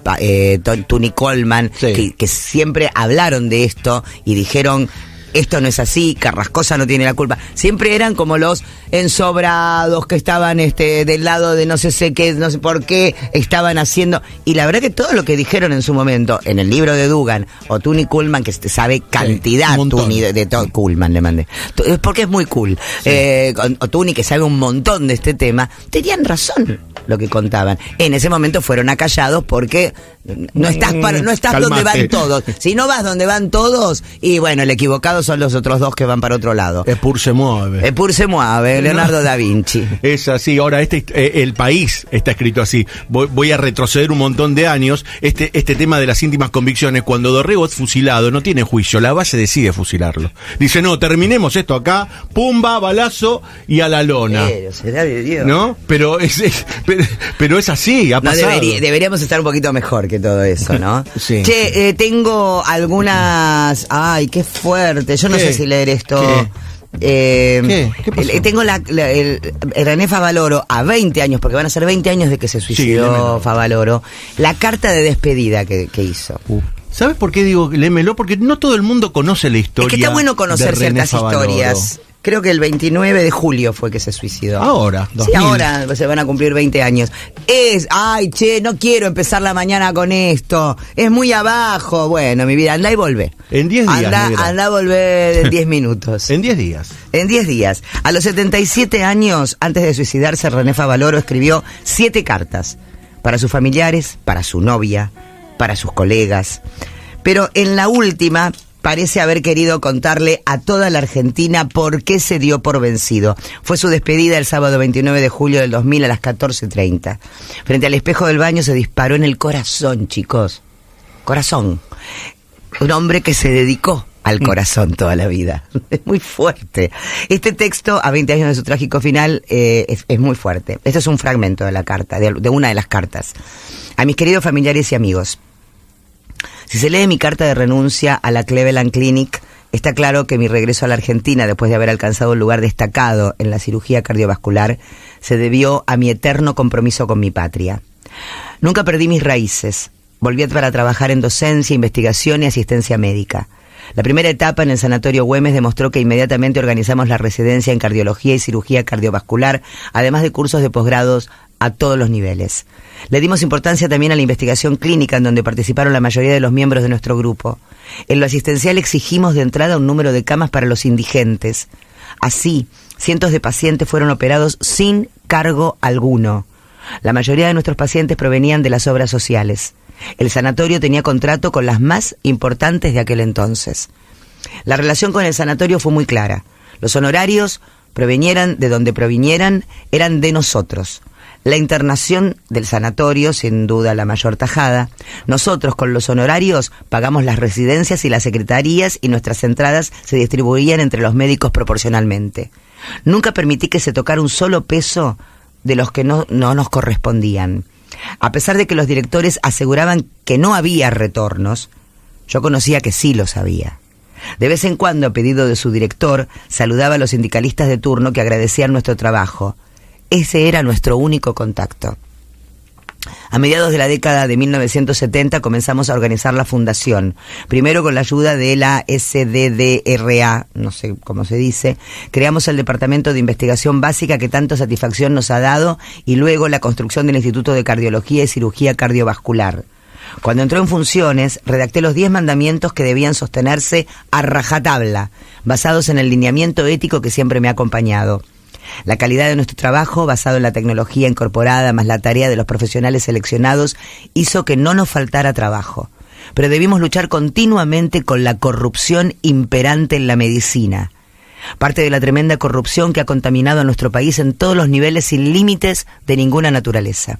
[SPEAKER 1] Tony Coleman, que siempre hablaron de esto y dijeron... Esto no es así, Carrascosa no tiene la culpa. Siempre eran como los ensobrados que estaban del lado de no sé qué, no sé por qué estaban haciendo. Y la verdad que todo lo que dijeron en su momento, en el libro de Dugan, o Tony Coleman, que sabe cantidad, Tony de Coleman le mandé, porque es muy cool, o Tony, que sabe un montón de este tema, tenían razón lo que contaban. En ese momento fueron acallados porque no estás donde van todos. Si no vas donde van todos, y bueno, el equivocado son los otros dos que van para otro lado.
[SPEAKER 2] Epur se mueve.
[SPEAKER 1] Epur se mueve, Leonardo da Vinci.
[SPEAKER 2] Es así. Ahora, El País está escrito así. Voy a retroceder un montón de años. Este tema de las íntimas convicciones, cuando Dorrego es fusilado, no tiene juicio, la base decide fusilarlo. Dice, no, terminemos esto acá, pumba, balazo y a la lona.
[SPEAKER 1] Pero será de Dios.
[SPEAKER 2] ¿No? Pero es así, ha pasado.
[SPEAKER 1] Deberíamos estar un poquito mejor que todo eso, ¿no?
[SPEAKER 2] Sí.
[SPEAKER 1] Che, tengo algunas... Ay, qué fuerte. Yo no sé si leer esto.
[SPEAKER 2] ¿Qué pasó?
[SPEAKER 1] Tengo el René Favaloro a 20 años, porque van a ser 20 años de que se suicidó Favaloro. La carta de despedida que hizo.
[SPEAKER 2] ¿Sabes por qué digo lémelo? Porque no todo el mundo conoce la historia.
[SPEAKER 1] Es que está bueno conocer ciertas
[SPEAKER 2] Favaloro.
[SPEAKER 1] historias. Creo que el 29 de julio fue que se suicidó.
[SPEAKER 2] Ahora, 2000.
[SPEAKER 1] Sí, ahora se van a cumplir 20 años. Ay, che, no quiero empezar la mañana con esto. Es muy abajo. Bueno, mi vida, andá y volvé.
[SPEAKER 2] En 10 días.
[SPEAKER 1] Andá a volver en 10 minutos.
[SPEAKER 2] En 10 días.
[SPEAKER 1] En 10 días. A los 77 años, antes de suicidarse, René Favaloro escribió 7 cartas. Para sus familiares, para su novia, para sus colegas. Pero en la última... parece haber querido contarle a toda la Argentina por qué se dio por vencido. Fue su despedida el sábado 29 de julio del 2000 a las 14:30. Frente al espejo del baño se disparó en el corazón, chicos. Corazón. Un hombre que se dedicó al corazón toda la vida. Es muy fuerte. Este texto, a 20 años de su trágico final, es muy fuerte. Este es un fragmento de la carta, de una de las cartas. A mis queridos familiares y amigos. Si se lee mi carta de renuncia a la Cleveland Clinic, está claro que mi regreso a la Argentina, después de haber alcanzado un lugar destacado en la cirugía cardiovascular, se debió a mi eterno compromiso con mi patria. Nunca perdí mis raíces. Volví para trabajar en docencia, investigación y asistencia médica. La primera etapa en el Sanatorio Güemes demostró que inmediatamente organizamos la residencia en cardiología y cirugía cardiovascular, además de cursos de posgrados a todos los niveles. Le dimos importancia también a la investigación clínica, en donde participaron la mayoría de los miembros de nuestro grupo. En lo asistencial exigimos de entrada un número de camas para los indigentes. Así, cientos de pacientes fueron operados sin cargo alguno. La mayoría de nuestros pacientes provenían de las obras sociales. El sanatorio tenía contrato con las más importantes de aquel entonces. La relación con el sanatorio fue muy clara. Los honorarios, provinieran de donde provinieran, eran de nosotros. La internación del sanatorio, sin duda la mayor tajada. Nosotros, con los honorarios, pagamos las residencias y las secretarías, y nuestras entradas se distribuían entre los médicos proporcionalmente. Nunca permití que se tocara un solo peso de los que no nos correspondían. A pesar de que los directores aseguraban que no había retornos, yo conocía que sí los había. De vez en cuando, a pedido de su director, saludaba a los sindicalistas de turno que agradecían nuestro trabajo. Ese era nuestro único contacto. A mediados de la década de 1970 comenzamos a organizar la fundación, primero con la ayuda de la SDDRA, no sé cómo se dice. Creamos el Departamento de Investigación Básica, que tanto satisfacción nos ha dado, y luego la construcción del Instituto de Cardiología y Cirugía Cardiovascular. Cuando entró en funciones, redacté los 10 mandamientos que debían sostenerse a rajatabla, basados en el lineamiento ético que siempre me ha acompañado. La calidad de nuestro trabajo, basado en la tecnología incorporada más la tarea de los profesionales seleccionados, hizo que no nos faltara trabajo. Pero debimos luchar continuamente con la corrupción imperante en la medicina. Parte de la tremenda corrupción que ha contaminado a nuestro país en todos los niveles, sin límites de ninguna naturaleza.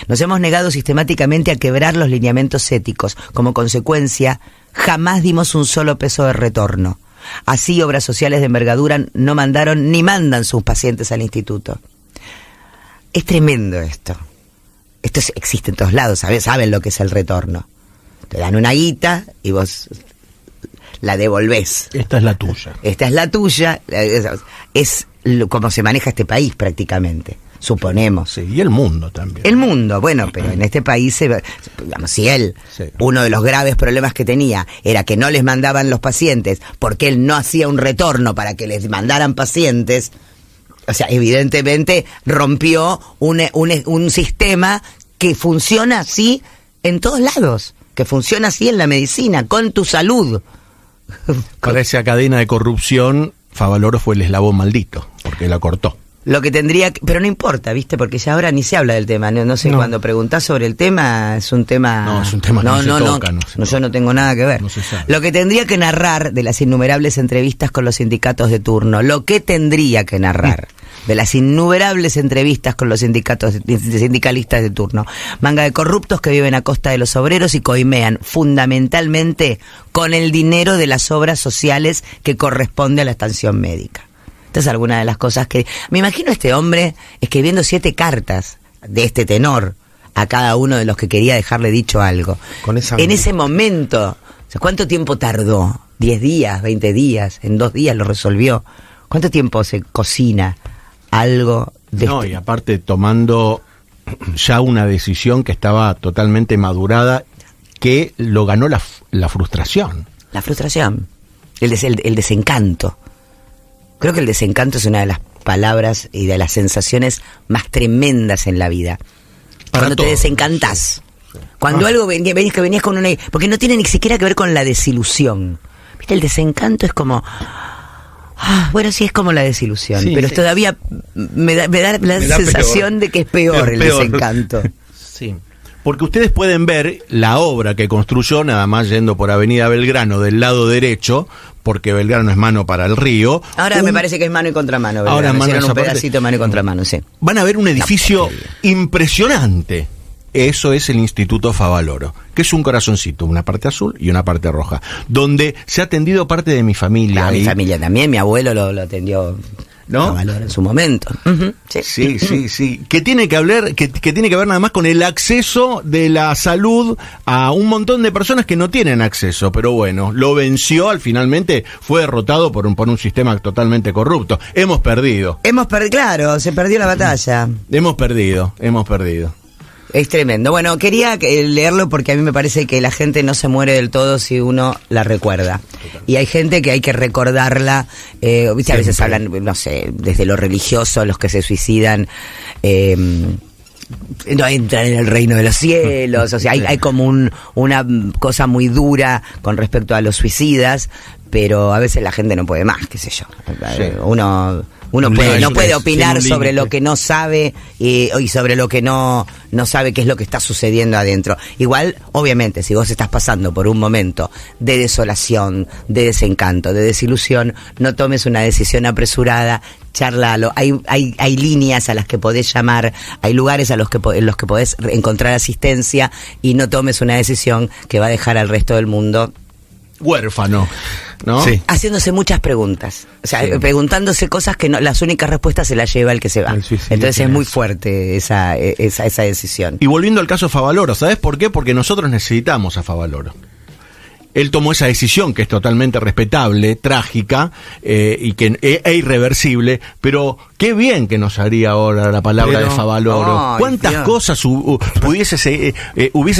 [SPEAKER 1] Nos hemos negado sistemáticamente a quebrar los lineamientos éticos. Como consecuencia, jamás dimos un solo peso de retorno. Así, obras sociales de envergadura no mandaron ni mandan sus pacientes al instituto. Es tremendo esto. Esto existe en todos lados, saben lo que es el retorno. Te dan una guita y vos la devolvés.
[SPEAKER 2] Esta es la tuya.
[SPEAKER 1] Esta es la tuya. Es como se maneja este país prácticamente. suponemos.
[SPEAKER 2] Sí, y el mundo también.
[SPEAKER 1] El mundo, bueno, pero en este país, digamos, si él, uno de los graves problemas que tenía era que no les mandaban los pacientes, porque él no hacía un retorno para que les mandaran pacientes, o sea, evidentemente rompió un sistema que funciona así en todos lados, que funciona así en la medicina, con tu salud.
[SPEAKER 2] Para esa cadena de corrupción, Favaloro fue el eslabón maldito, porque la cortó.
[SPEAKER 1] Lo que tendría que, pero no importa, ¿viste? Porque ya ahora ni se habla del tema. No sé, cuando preguntás sobre el tema, es un tema...
[SPEAKER 2] No, es un tema que no se toca.
[SPEAKER 1] Yo no tengo nada que ver.
[SPEAKER 2] No se sabe.
[SPEAKER 1] Lo que tendría que narrar de las innumerables entrevistas con los sindicatos de turno, lo que tendría que narrar de las innumerables entrevistas con los sindicalistas de turno, manga de corruptos que viven a costa de los obreros y coimean fundamentalmente con el dinero de las obras sociales que corresponde a la estación médica. Esta es alguna de las cosas que... Me imagino a este hombre escribiendo 7 cartas de este tenor a cada uno de los que quería dejarle dicho algo. En ese momento, o sea, ¿cuánto tiempo tardó? ¿10 días? ¿20 días? ¿En 2 días lo resolvió? ¿Cuánto tiempo se cocina algo de
[SPEAKER 2] y aparte tomando ya una decisión que estaba totalmente madurada, que lo ganó la frustración.
[SPEAKER 1] La frustración, el desencanto. Creo que el desencanto es una de las palabras y de las sensaciones más tremendas en la vida. Cuando te desencantás. Sí. Cuando algo venías con una... Porque no tiene ni siquiera que ver con la desilusión. ¿Viste? El desencanto es como... bueno, sí, es como la desilusión. Sí, pero todavía me da la sensación de que es peor el desencanto.
[SPEAKER 2] Sí. Porque ustedes pueden ver la obra que construyó, nada más yendo por Avenida Belgrano del lado derecho, porque Belgrano es mano para el río.
[SPEAKER 1] Ahora me parece que es mano y contramano. Belgrano. Ahora hicieron un pedacito de mano y contramano, sí.
[SPEAKER 2] Van a ver un edificio impresionante. Eso es el Instituto Favaloro, que es un corazoncito, una parte azul y una parte roja, donde se ha atendido parte de mi familia.
[SPEAKER 1] Mi familia también, mi abuelo lo atendió... ¿No? Favaloro en su momento.
[SPEAKER 2] Sí. Que tiene que hablar, que tiene que ver nada más con el acceso de la salud a un montón de personas que no tienen acceso, pero bueno, lo venció, finalmente fue derrotado por un sistema totalmente corrupto. Hemos perdido.
[SPEAKER 1] Claro, se perdió la batalla.
[SPEAKER 2] Hemos perdido.
[SPEAKER 1] Es tremendo. Bueno, quería leerlo porque a mí me parece que la gente no se muere del todo si uno la recuerda. Y hay gente que hay que recordarla. ¿Viste? A veces hablan, no sé, desde lo religioso, los que se suicidan no entran en el reino de los cielos. O sea, hay como una cosa muy dura con respecto a los suicidas, pero a veces la gente no puede más, qué sé yo. Sí. Uno no puede opinar sobre lo que no sabe y sobre lo que no sabe qué es lo que está sucediendo adentro. Igual, obviamente, si vos estás pasando por un momento de desolación, de desencanto, de desilusión, no tomes una decisión apresurada, charlalo. Hay líneas a las que podés llamar, hay lugares en los que podés encontrar asistencia y no tomes una decisión que va a dejar al resto del mundo
[SPEAKER 2] huérfano, ¿no?
[SPEAKER 1] Sí. Haciéndose muchas preguntas, o sea, preguntándose cosas que no, las únicas respuestas se las lleva el que se va. Entonces es muy fuerte esa decisión.
[SPEAKER 2] Y volviendo al caso Favaloro, ¿sabes por qué? Porque nosotros necesitamos a Favaloro. Él tomó esa decisión que es totalmente respetable, trágica y que es irreversible, pero qué bien que nos haría ahora la palabra de Favaloro. ¿Cuántas cosas hubiese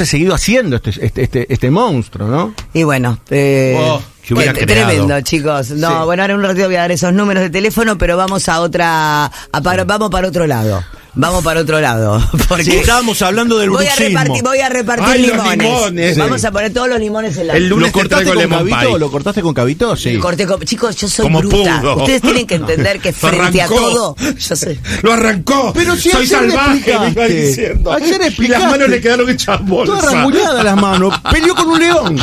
[SPEAKER 2] seguido haciendo este monstruo, no?
[SPEAKER 1] Y bueno, tremendo, chicos. No, bueno, ahora en un ratito voy a dar esos números de teléfono, pero vamos a vamos para otro lado. Vamos para otro lado. Porque
[SPEAKER 2] estábamos hablando del bruxismo.
[SPEAKER 1] Voy a repartir limones. Sí. Vamos a poner todos los limones en la...
[SPEAKER 3] El lunes
[SPEAKER 2] ¿Lo cortaste con Cabito? ¿Lo cortaste con Cabito? Sí.
[SPEAKER 1] Chicos, yo soy como bruta. Pudo. Ustedes tienen que entender que frente a todo... Yo soy...
[SPEAKER 3] Lo arrancó. Pero si soy salvaje, me iba diciendo.
[SPEAKER 2] Ayer explicaste.
[SPEAKER 3] Y las manos le quedaron hechas bolsas.
[SPEAKER 2] Todas rasguñadas las manos. Peleó con un león.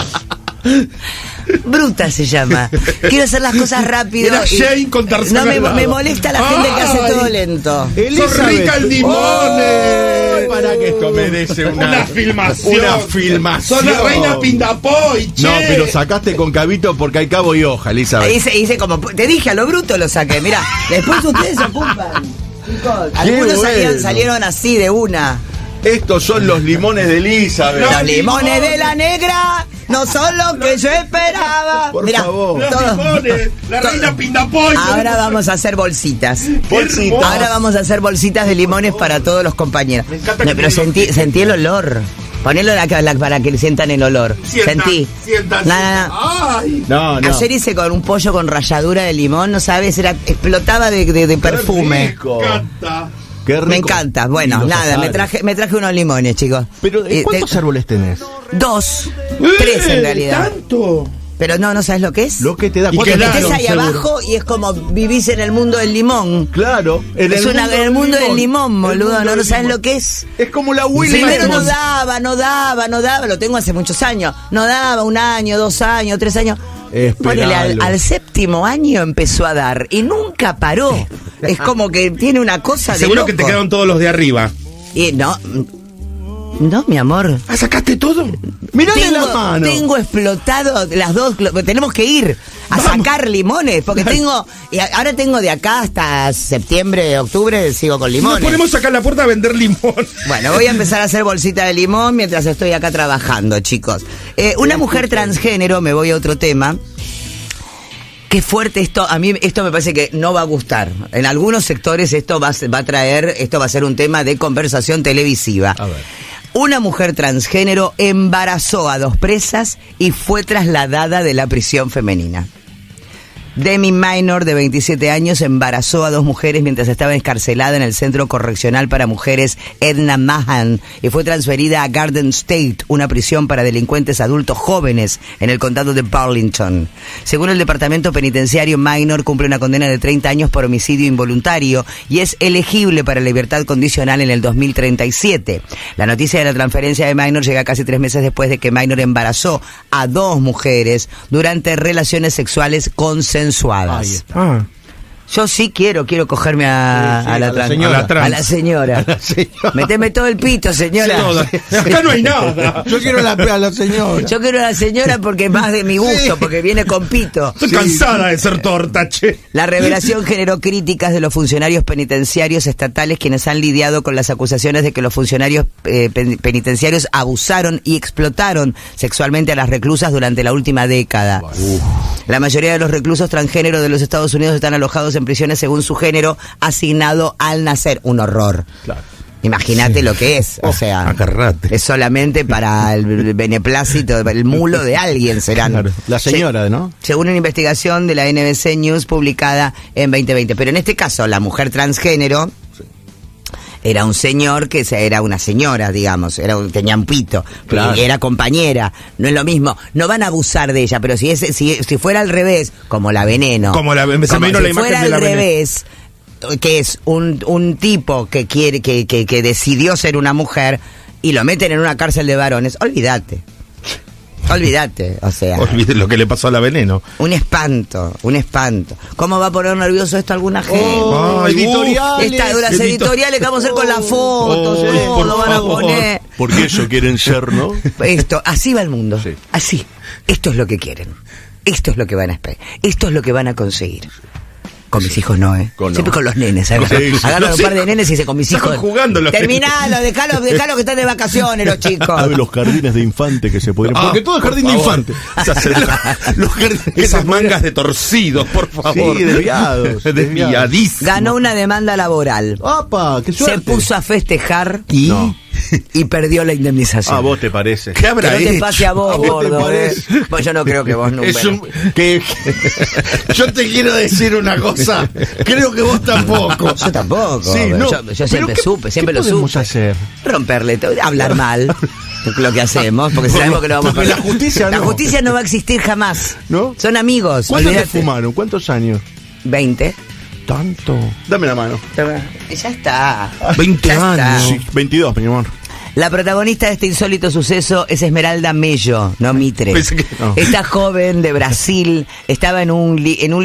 [SPEAKER 1] Bruta se llama. Quiero hacer las cosas rápido.
[SPEAKER 3] Era Shane con Tarzán.
[SPEAKER 1] No me molesta la gente que hace todo lento.
[SPEAKER 3] ¡Son rica el limones!
[SPEAKER 2] Para que esto merece
[SPEAKER 3] una filmación.
[SPEAKER 2] Una filmación.
[SPEAKER 3] Son la reina Pindapoy, che.
[SPEAKER 2] No, pero sacaste con Cabito porque hay cabo y hoja, Elizabeth.
[SPEAKER 1] Hice como... Te dije, a lo bruto lo saqué. Mirá, después ustedes se ocupan. Chicos, algunos salieron así de una.
[SPEAKER 2] Estos son los limones de Elizabeth.
[SPEAKER 1] Los limones de la negra no son lo que yo esperaba.
[SPEAKER 2] Por
[SPEAKER 1] Mirá,
[SPEAKER 2] favor.
[SPEAKER 3] Los limones, la reina Pindapollo.
[SPEAKER 1] Ahora vamos a hacer bolsitas.
[SPEAKER 2] Bolsitas.
[SPEAKER 1] Ahora vamos a hacer bolsitas de limones para todos los compañeros.
[SPEAKER 3] encanta
[SPEAKER 1] No,
[SPEAKER 3] que
[SPEAKER 1] pero sentí el olor. Ponelo para que sientan el olor. Sentí.
[SPEAKER 3] Sientan. Ay.
[SPEAKER 2] No.
[SPEAKER 1] Ayer hice con un pollo con ralladura de limón, no sabes, explotaba de perfume.
[SPEAKER 2] rico.
[SPEAKER 3] Canta.
[SPEAKER 2] Qué rico.
[SPEAKER 1] Me encanta. Bueno,
[SPEAKER 2] Y los
[SPEAKER 1] nada, me
[SPEAKER 2] azares.
[SPEAKER 1] traje unos limones, chicos.
[SPEAKER 2] Pero, ¿cuántos árboles tenés?
[SPEAKER 1] 2, 3 en realidad.
[SPEAKER 3] ¿Tanto?
[SPEAKER 1] Pero no sabes lo que es.
[SPEAKER 2] Lo que te da.
[SPEAKER 3] Y
[SPEAKER 2] ¿Cuántos
[SPEAKER 3] que
[SPEAKER 1] Metés
[SPEAKER 3] claro,
[SPEAKER 1] ahí
[SPEAKER 3] seguro.
[SPEAKER 1] abajo y es como vivís en el mundo del limón.
[SPEAKER 2] Claro. En
[SPEAKER 1] Es en el mundo del limón, boludo.
[SPEAKER 2] El mundo
[SPEAKER 1] No
[SPEAKER 2] del
[SPEAKER 1] sabes
[SPEAKER 2] limón.
[SPEAKER 1] lo que es.
[SPEAKER 2] Es como la Willy.
[SPEAKER 1] Primero no
[SPEAKER 2] Lemon.
[SPEAKER 1] daba, lo tengo hace muchos años. No daba 1 año, 2 años, 3 años. Ponele, al 7º año empezó a dar y nunca paró. Es como que tiene una cosa de
[SPEAKER 3] Seguro
[SPEAKER 1] loco.
[SPEAKER 3] que te quedaron todos los de arriba.
[SPEAKER 1] Y no, mi amor.
[SPEAKER 3] ¿Ah, sacaste todo?
[SPEAKER 2] Mirale la mano.
[SPEAKER 1] Tengo explotado las dos. Tenemos que ir a sacar limones. Porque ahora tengo de acá hasta septiembre, octubre, sigo con
[SPEAKER 3] Nos
[SPEAKER 1] limones.
[SPEAKER 3] ponemos acá en la puerta a vender limón.
[SPEAKER 1] Bueno, voy a empezar a hacer bolsita de limón mientras estoy acá trabajando, chicos. Una mujer transgénero, me voy a otro tema. Qué fuerte esto, a mí esto me parece que no va a gustar. En algunos sectores esto va a ser un tema de conversación televisiva.
[SPEAKER 2] A ver.
[SPEAKER 1] Una mujer transgénero embarazó a 2 presas y fue trasladada de la prisión femenina. Demi Minor, de 27 años, embarazó a 2 mujeres mientras estaba encarcelada en el Centro Correccional para Mujeres Edna Mahan y fue transferida a Garden State, una prisión para delincuentes adultos jóvenes en el condado de Burlington. Según el Departamento Penitenciario, Minor cumple una condena de 30 años por homicidio involuntario y es elegible para libertad condicional en el 2037. La noticia de la transferencia de Minor llega casi 3 meses después de que Minor embarazó a 2 mujeres durante relaciones sexuales consensuadas.
[SPEAKER 2] Ahí está.
[SPEAKER 3] Ah.
[SPEAKER 1] Yo sí quiero cogerme a la
[SPEAKER 2] señora.
[SPEAKER 1] a la señora. Meteme todo el pito, señora.
[SPEAKER 3] Acá no hay nada.
[SPEAKER 2] Yo quiero a la señora.
[SPEAKER 1] Yo quiero a la señora porque es más de mi gusto, porque viene con pito.
[SPEAKER 3] Estoy cansada de ser torta, che.
[SPEAKER 1] La revelación generó críticas de los funcionarios penitenciarios estatales quienes han lidiado con las acusaciones de que los funcionarios penitenciarios abusaron y explotaron sexualmente a las reclusas durante la última década. La mayoría de los reclusos transgénero de los Estados Unidos están alojados en prisiones según su género asignado al nacer. Un horror.
[SPEAKER 2] Claro.
[SPEAKER 1] Imagínate lo que es, o sea,
[SPEAKER 3] agarrate.
[SPEAKER 1] es solamente para el beneplácito, el mulo de alguien serán.
[SPEAKER 2] Claro. La señora, ¿no?
[SPEAKER 1] Según una investigación de la NBC News publicada en 2020. Pero en este caso, la mujer transgénero era un señor que era una señora, digamos, tenía un pito,
[SPEAKER 2] Claro.
[SPEAKER 1] era compañera, no es lo mismo, no van a abusar de ella, pero si fuera al revés, como la Veneno,
[SPEAKER 3] Como se me vino
[SPEAKER 1] si
[SPEAKER 3] la imagen
[SPEAKER 1] fuera
[SPEAKER 3] de la
[SPEAKER 1] al
[SPEAKER 3] Veneno.
[SPEAKER 1] revés, que es un tipo que quiere que decidió ser una mujer y lo meten en una cárcel de varones, olvídate, o sea,
[SPEAKER 3] Olvide lo que le pasó a la Veneno.
[SPEAKER 1] un espanto. ¿Cómo va a poner nervioso esto a alguna gente?
[SPEAKER 3] Ay,
[SPEAKER 2] editoriales.
[SPEAKER 1] Las editoriales que vamos a hacer con las fotos,
[SPEAKER 3] por
[SPEAKER 1] lo van a
[SPEAKER 3] favor.
[SPEAKER 1] poner.
[SPEAKER 2] Porque ellos quieren ser, ¿no?
[SPEAKER 1] Así va el mundo.
[SPEAKER 2] Sí.
[SPEAKER 1] Así. Esto es lo que quieren. Esto es lo que van a esperar. Esto es lo que van a conseguir. Con mis hijos no, ¿eh? Siempre con los nenes. Agarran
[SPEAKER 3] Los
[SPEAKER 1] un par de
[SPEAKER 3] hijos.
[SPEAKER 1] nenes y dice con mis hijos.
[SPEAKER 3] Estaban jugando los
[SPEAKER 1] Terminalo, dejalo que están de vacaciones los chicos.
[SPEAKER 2] Sabe los jardines de infante que se podrían. Porque todo es jardín de
[SPEAKER 3] por favor.
[SPEAKER 2] infante. Los jardines que
[SPEAKER 3] Esas
[SPEAKER 2] se
[SPEAKER 3] mangas de torcidos, por favor.
[SPEAKER 2] Sí, desviados.
[SPEAKER 3] Desviadísimos.
[SPEAKER 1] Ganó una demanda laboral.
[SPEAKER 2] ¡Opa! ¡Qué
[SPEAKER 1] Se
[SPEAKER 2] suerte!
[SPEAKER 1] puso a festejar
[SPEAKER 2] No.
[SPEAKER 1] y perdió la indemnización.
[SPEAKER 2] A vos te parece.
[SPEAKER 3] ¿Qué habrá
[SPEAKER 1] Que no te
[SPEAKER 3] hecho?
[SPEAKER 1] pase a vos,
[SPEAKER 2] ¿A vos te
[SPEAKER 1] gordo.
[SPEAKER 2] parece?
[SPEAKER 1] Pues yo no creo que vos nunca.
[SPEAKER 2] Es que yo te quiero decir una cosa. Creo que vos tampoco.
[SPEAKER 1] Yo tampoco.
[SPEAKER 2] Sí,
[SPEAKER 1] pero
[SPEAKER 2] no.
[SPEAKER 1] yo siempre
[SPEAKER 2] ¿Pero
[SPEAKER 1] supe, siempre
[SPEAKER 2] qué
[SPEAKER 1] lo
[SPEAKER 2] podemos
[SPEAKER 1] supe.
[SPEAKER 2] hacer?
[SPEAKER 1] Romperle todo, hablar mal. Lo que hacemos, porque sabemos que no vamos a
[SPEAKER 2] Porque la
[SPEAKER 1] perder.
[SPEAKER 2] justicia
[SPEAKER 1] La
[SPEAKER 2] no.
[SPEAKER 1] justicia no va a existir jamás.
[SPEAKER 2] ¿No?
[SPEAKER 1] Son amigos.
[SPEAKER 2] ¿Cuántos te
[SPEAKER 1] olvídate.
[SPEAKER 2] fumaron? ¿Cuántos años?
[SPEAKER 1] 20.
[SPEAKER 2] Tanto. Dame la mano.
[SPEAKER 1] Ya está.
[SPEAKER 3] 20
[SPEAKER 1] Ya está.
[SPEAKER 3] años.
[SPEAKER 2] Sí, 22, mi amor.
[SPEAKER 1] La protagonista de este insólito suceso es Esmeralda Mello, no Mitre.
[SPEAKER 3] Pensé que no.
[SPEAKER 1] Esta joven de Brasil estaba en un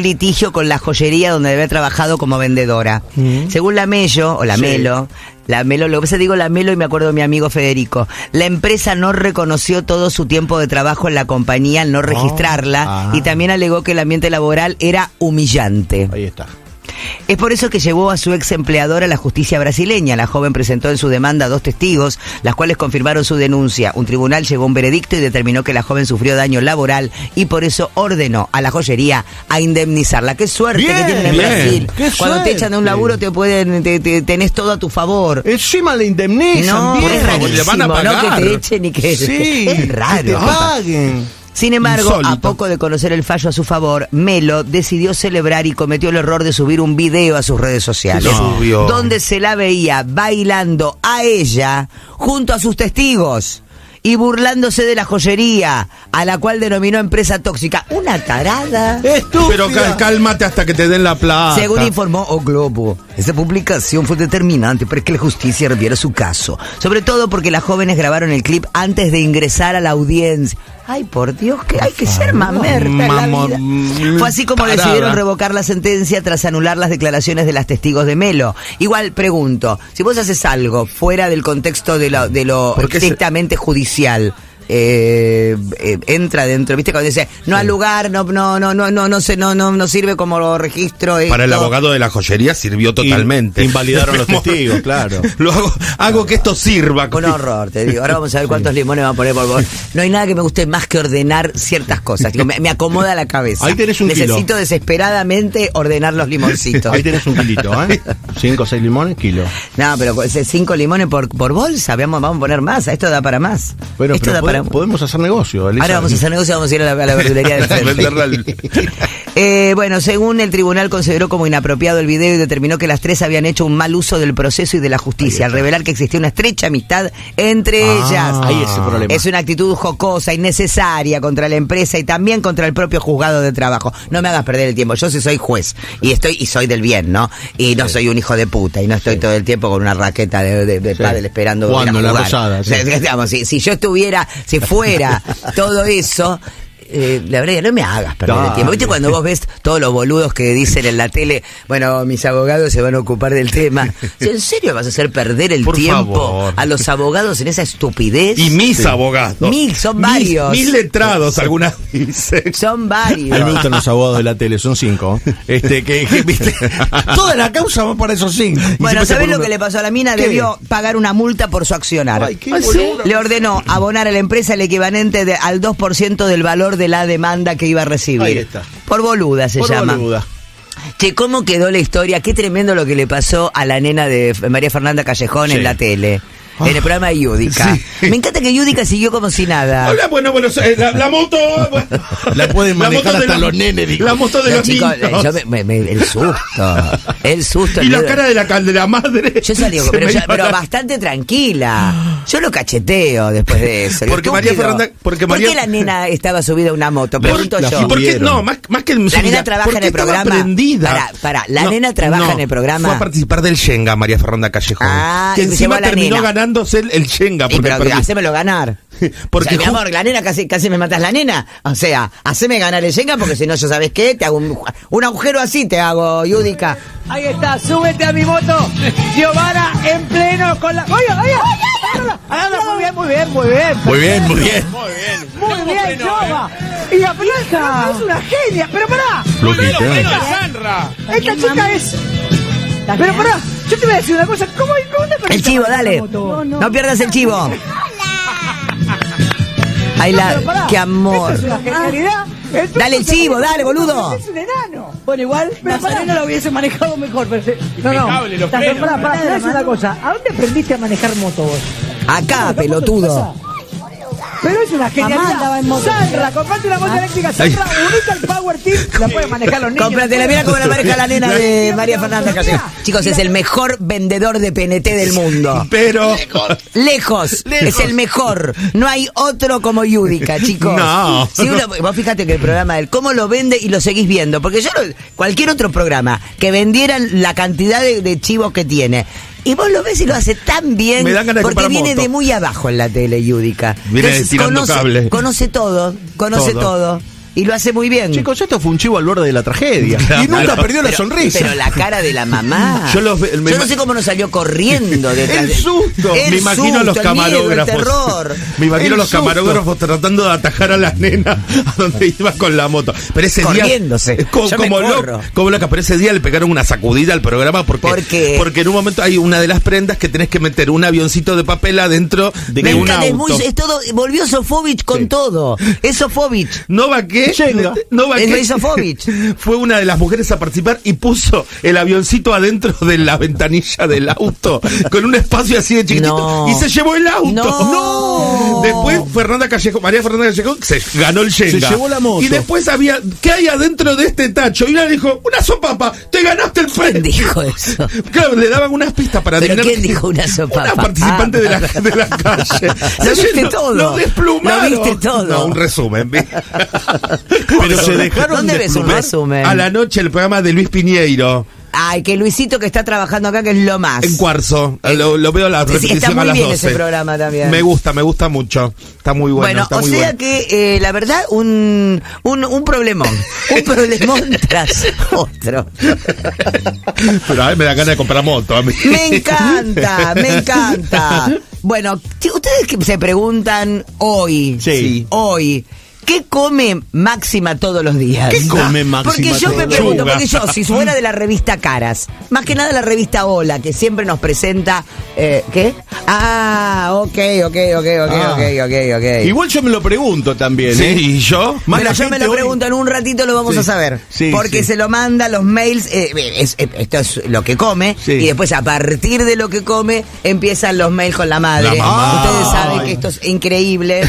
[SPEAKER 1] litigio con la joyería donde había trabajado como vendedora. Según la Mello, o la
[SPEAKER 2] Sí.
[SPEAKER 1] Melo, lo que pasa digo la Melo y me acuerdo de mi amigo Federico, la empresa no reconoció todo su tiempo de trabajo en la compañía al no registrarla
[SPEAKER 2] Ah.
[SPEAKER 1] y también alegó que el ambiente laboral era humillante.
[SPEAKER 2] Ahí está.
[SPEAKER 1] Es por eso que llevó a su ex empleadora a la justicia brasileña. La joven presentó en su demanda a 2 testigos, las cuales confirmaron su denuncia. Un tribunal llegó a un veredicto y determinó que la joven sufrió daño laboral y por eso ordenó a la joyería a indemnizarla. ¡Qué suerte que tienen en Brasil! Cuando te echan de un laburo tenés todo a tu favor.
[SPEAKER 2] Encima le indemnizan.
[SPEAKER 1] No,
[SPEAKER 2] bien.
[SPEAKER 1] es rarísimo,
[SPEAKER 3] le van a pagar.
[SPEAKER 1] ¿no? Que te echen y que...
[SPEAKER 2] Sí,
[SPEAKER 1] es raro.
[SPEAKER 2] que te paguen.
[SPEAKER 1] Sin embargo,
[SPEAKER 3] Insólito.
[SPEAKER 1] a poco de conocer el fallo a su favor, Melo decidió celebrar y cometió el error de subir un video a sus redes sociales,
[SPEAKER 3] Subió.
[SPEAKER 1] donde se la veía bailando a ella junto a sus testigos y burlándose de la joyería, a la cual denominó empresa tóxica. Una tarada.
[SPEAKER 2] Estúpida.
[SPEAKER 3] Pero cálmate hasta que te den la plata.
[SPEAKER 1] Según informó O Globo, esa publicación fue determinante para que la justicia reviera su caso. Sobre todo porque las jóvenes grabaron el clip antes de ingresar a la audiencia. Ay, por Dios, que hay que ser mamerta en la vida. Fue así como
[SPEAKER 3] tarada.
[SPEAKER 1] decidieron revocar la sentencia tras anular las declaraciones de las testigos de Melo. Igual, pregunto, si vos haces algo fuera del contexto de lo estrictamente judicial, entra dentro, ¿viste? Cuando dice no al lugar, no sirve como registro.
[SPEAKER 3] Para el abogado de la joyería sirvió totalmente.
[SPEAKER 2] Invalidaron los testigos, claro.
[SPEAKER 3] Hago que esto sirva.
[SPEAKER 1] Un horror, te digo. Ahora vamos a ver cuántos limones va a poner por favor. No hay nada que me guste más que ordenar ciertas cosas. Digo, me acomoda la cabeza.
[SPEAKER 2] Ahí tenés un
[SPEAKER 1] Necesito
[SPEAKER 2] kilo.
[SPEAKER 1] desesperadamente ordenar los limoncitos.
[SPEAKER 2] Ahí tenés un kilito, 5 o 6 limones, kilo.
[SPEAKER 1] No, pero 5 limones por bolsa. Vamos a poner más. Esto da para más.
[SPEAKER 2] Bueno,
[SPEAKER 1] Esto
[SPEAKER 2] pero
[SPEAKER 1] da para...
[SPEAKER 2] podemos hacer negocio, Elisa.
[SPEAKER 1] Ahora vamos a hacer negocio, vamos a ir a la verdulería del frente. Bueno, según el tribunal consideró como inapropiado el video y determinó que las 3 habían hecho un mal uso del proceso y de la justicia, al revelar que existía una estrecha amistad entre ellas.
[SPEAKER 2] Ahí es el problema.
[SPEAKER 1] Es una actitud jocosa, innecesaria contra la empresa y también contra el propio juzgado de trabajo. No me hagas perder el tiempo. Yo sí soy juez y soy del bien, ¿no? Y no soy un hijo de puta y no estoy todo el tiempo con una raqueta de pádel esperando
[SPEAKER 2] jugando
[SPEAKER 1] ir a
[SPEAKER 2] la
[SPEAKER 1] jugar.
[SPEAKER 2] rosada. Sí.
[SPEAKER 1] Digamos, si yo estuviera, si fuera todo eso, la verdad, no me hagas perder el tiempo. ¿Viste cuando vos ves todos los boludos que dicen en la tele, bueno, mis abogados se van a ocupar del tema? ¿En serio vas a hacer perder el tiempo
[SPEAKER 3] favor.
[SPEAKER 1] a los abogados en esa estupidez?
[SPEAKER 3] Y mis abogados.
[SPEAKER 1] Son varios.
[SPEAKER 3] Mil letrados, algunas dicen.
[SPEAKER 1] Son
[SPEAKER 2] A mí me
[SPEAKER 1] varios.
[SPEAKER 2] gustan los abogados de la tele, son 5. ¿Viste? Toda la causa va para esos 5.
[SPEAKER 1] Bueno, ¿sabés lo que le pasó a la mina?
[SPEAKER 2] ¿Qué?
[SPEAKER 1] Debió pagar una multa por su accionar.
[SPEAKER 2] Ay, qué boluda.
[SPEAKER 1] Le ordenó abonar a la empresa el equivalente al 2% del valor de la demanda que iba a recibir.
[SPEAKER 2] Ahí está.
[SPEAKER 1] Por boluda se llama.
[SPEAKER 2] Boluda.
[SPEAKER 1] Che, ¿cómo quedó la historia? Qué tremendo lo que le pasó a la nena de María Fernanda Callejón en la tele. En el programa de Yudica.
[SPEAKER 3] Sí.
[SPEAKER 1] Me encanta que Yudica siguió como si nada.
[SPEAKER 3] Hola, bueno, la moto.
[SPEAKER 2] La pueden manejar
[SPEAKER 3] moto de
[SPEAKER 2] hasta los nenes, dijo.
[SPEAKER 3] La moto de
[SPEAKER 1] No,
[SPEAKER 3] los
[SPEAKER 1] chicos,
[SPEAKER 3] niños.
[SPEAKER 1] yo el susto.
[SPEAKER 3] Y
[SPEAKER 1] el
[SPEAKER 3] la
[SPEAKER 1] miedo.
[SPEAKER 3] cara de la madre.
[SPEAKER 1] Yo salí,
[SPEAKER 3] Se
[SPEAKER 1] pero
[SPEAKER 3] me iba la-
[SPEAKER 1] bastante tranquila. Yo lo cacheteo después de eso.
[SPEAKER 3] Porque
[SPEAKER 1] Estúpido.
[SPEAKER 3] María Fernanda- porque
[SPEAKER 1] ¿Por
[SPEAKER 3] María-
[SPEAKER 1] qué la nena estaba subida a una moto? Pregunto
[SPEAKER 2] la
[SPEAKER 1] yo.
[SPEAKER 3] ¿Y por qué?
[SPEAKER 2] subieron.
[SPEAKER 3] No, más que
[SPEAKER 1] La nena trabaja en el programa.
[SPEAKER 3] Prendida.
[SPEAKER 1] Pará, la nena trabaja en el programa.
[SPEAKER 3] Fue a participar del Shenga, María Fernanda Callejón.
[SPEAKER 1] Ah,
[SPEAKER 3] que
[SPEAKER 1] y llevó
[SPEAKER 3] encima
[SPEAKER 1] a la
[SPEAKER 3] terminó
[SPEAKER 1] nena.
[SPEAKER 3] ganándose el Shenga.
[SPEAKER 1] Y
[SPEAKER 3] Porque
[SPEAKER 1] pero
[SPEAKER 3] perdió.
[SPEAKER 1] hacémelo ganar.
[SPEAKER 3] Porque
[SPEAKER 1] O sea, mi amor, la nena casi me matas la nena. O sea, haceme ganar el Shenga porque si no, yo sabes qué, te hago un agujero así, te hago, Yudica.
[SPEAKER 4] Ahí está, súbete a mi moto. Giovanna en pleno con la. ¡Oye, oye! Agárrala, muy bien, muy bien, muy bien.
[SPEAKER 2] Muy bien, muy bien.
[SPEAKER 4] Muy bien, Giova. Y aprieta. Es una genia, pero pará. Esta chica es. Pero pará, yo te voy a decir una cosa. ¿Cómo te
[SPEAKER 1] El chivo, dale. No pierdas el chivo. Ay,
[SPEAKER 4] Pero pará,
[SPEAKER 1] qué amor.
[SPEAKER 4] esta es una genialidad.
[SPEAKER 1] Dale el chivo, dale, boludo.
[SPEAKER 4] Es un enano. Bueno, igual, Nazareno lo hubiese manejado mejor. Pero no. Pará, te voy a decir una cosa. ¿A dónde aprendiste a manejar moto vos?
[SPEAKER 1] Acá, pelotudo.
[SPEAKER 4] Pero es una genialidad. Sandra, comprate una moto eléctrica. Sandra, unite al Power Team. La pueden manejar los niños.
[SPEAKER 1] Cómpratela, mira cómo la maneja la nena de María Fernanda Callejón. Chicos, es el mejor vendedor de PNT del mundo.
[SPEAKER 3] Pero.
[SPEAKER 1] Lejos, es el mejor. No hay otro como Yudica, chicos.
[SPEAKER 3] No.
[SPEAKER 1] Si vos fíjate que el programa de él, cómo lo vende y lo seguís viendo. Porque cualquier otro programa que vendieran la cantidad de chivos que tiene. Y vos lo ves y lo hace tan bien.
[SPEAKER 3] Me dan ganas de
[SPEAKER 1] porque
[SPEAKER 3] comprar
[SPEAKER 1] viene
[SPEAKER 3] moto.
[SPEAKER 1] de muy abajo en la tele, Yudica.
[SPEAKER 3] Viene
[SPEAKER 1] Entonces,
[SPEAKER 3] tirando cable.
[SPEAKER 1] conoce todo.
[SPEAKER 3] Todo.
[SPEAKER 1] Y lo hace muy bien.
[SPEAKER 2] Chicos, esto fue un chivo al borde de la tragedia.
[SPEAKER 3] Claro.
[SPEAKER 2] Y nunca perdió la sonrisa.
[SPEAKER 1] Pero la cara de la mamá. Yo no sé cómo no salió corriendo detrás.
[SPEAKER 3] El susto.
[SPEAKER 1] Me
[SPEAKER 3] imagino a los camarógrafos.
[SPEAKER 1] El terror.
[SPEAKER 3] Me imagino a los camarógrafos tratando de atajar a las nenas a donde iba con la moto. Pero ese
[SPEAKER 1] corriéndose.
[SPEAKER 3] Día, como loca, pero ese día le pegaron una sacudida al programa porque en un momento hay una de las prendas que tenés que meter un avioncito de papel adentro de un auto.
[SPEAKER 1] Es todo, volvió Sofovich con todo. Es Sofovich.
[SPEAKER 3] Nova que
[SPEAKER 1] Sofovich.
[SPEAKER 3] Fue una de las mujeres a participar y puso el avioncito adentro de la ventanilla del auto con un espacio así de chiquitito y se llevó el auto.
[SPEAKER 1] No.
[SPEAKER 3] Después María Fernanda Callejón se ganó el Shenga.
[SPEAKER 2] Se llevó la moto.
[SPEAKER 3] Y después había, ¿qué hay adentro de este tacho? Y una dijo, una sopapa, te ganaste el premio.
[SPEAKER 1] ¿Quién dijo eso?
[SPEAKER 3] Claro, le daban unas pistas para
[SPEAKER 1] ¿Pero
[SPEAKER 3] adivinar.
[SPEAKER 1] quién dijo una sopapa?
[SPEAKER 3] Una participante de la calle.
[SPEAKER 1] Lo viste todo.
[SPEAKER 3] Lo desplumaron.
[SPEAKER 1] Lo viste todo.
[SPEAKER 3] No, un resumen.
[SPEAKER 2] Pero se dejaron.
[SPEAKER 1] ¿Dónde ves un resumen?
[SPEAKER 3] A la noche el programa de Luis Piñeiro.
[SPEAKER 1] Ay, que Luisito que está trabajando acá, que es lo más.
[SPEAKER 3] En Cuarzo. Lo veo a la repetición
[SPEAKER 1] está muy
[SPEAKER 3] a las
[SPEAKER 1] bien
[SPEAKER 3] 12.
[SPEAKER 1] ese programa también.
[SPEAKER 3] Me gusta mucho. Está muy bueno.
[SPEAKER 1] Bueno, o sea que, la verdad, un problemón. Un problemón tras otro.
[SPEAKER 3] Pero a mí me da ganas de comprar moto a mí.
[SPEAKER 1] Me encanta. Bueno, ustedes que se preguntan hoy, ¿qué come Máxima todos los días?
[SPEAKER 2] ¿Qué come Máxima?
[SPEAKER 1] Porque yo me pregunto, porque yo, si fuera de la revista Caras, más que nada la revista Hola, que siempre nos presenta, ¿qué? Ah, ok.
[SPEAKER 2] Igual yo me lo pregunto también,
[SPEAKER 3] Sí, ¿y yo?
[SPEAKER 1] Pero yo me lo pregunto, en un ratito lo vamos a saber.
[SPEAKER 2] Sí,
[SPEAKER 1] porque se lo manda los mails, esto es lo que come, y después a partir de lo que come, empiezan los mails con la madre. Ustedes saben que esto es increíble.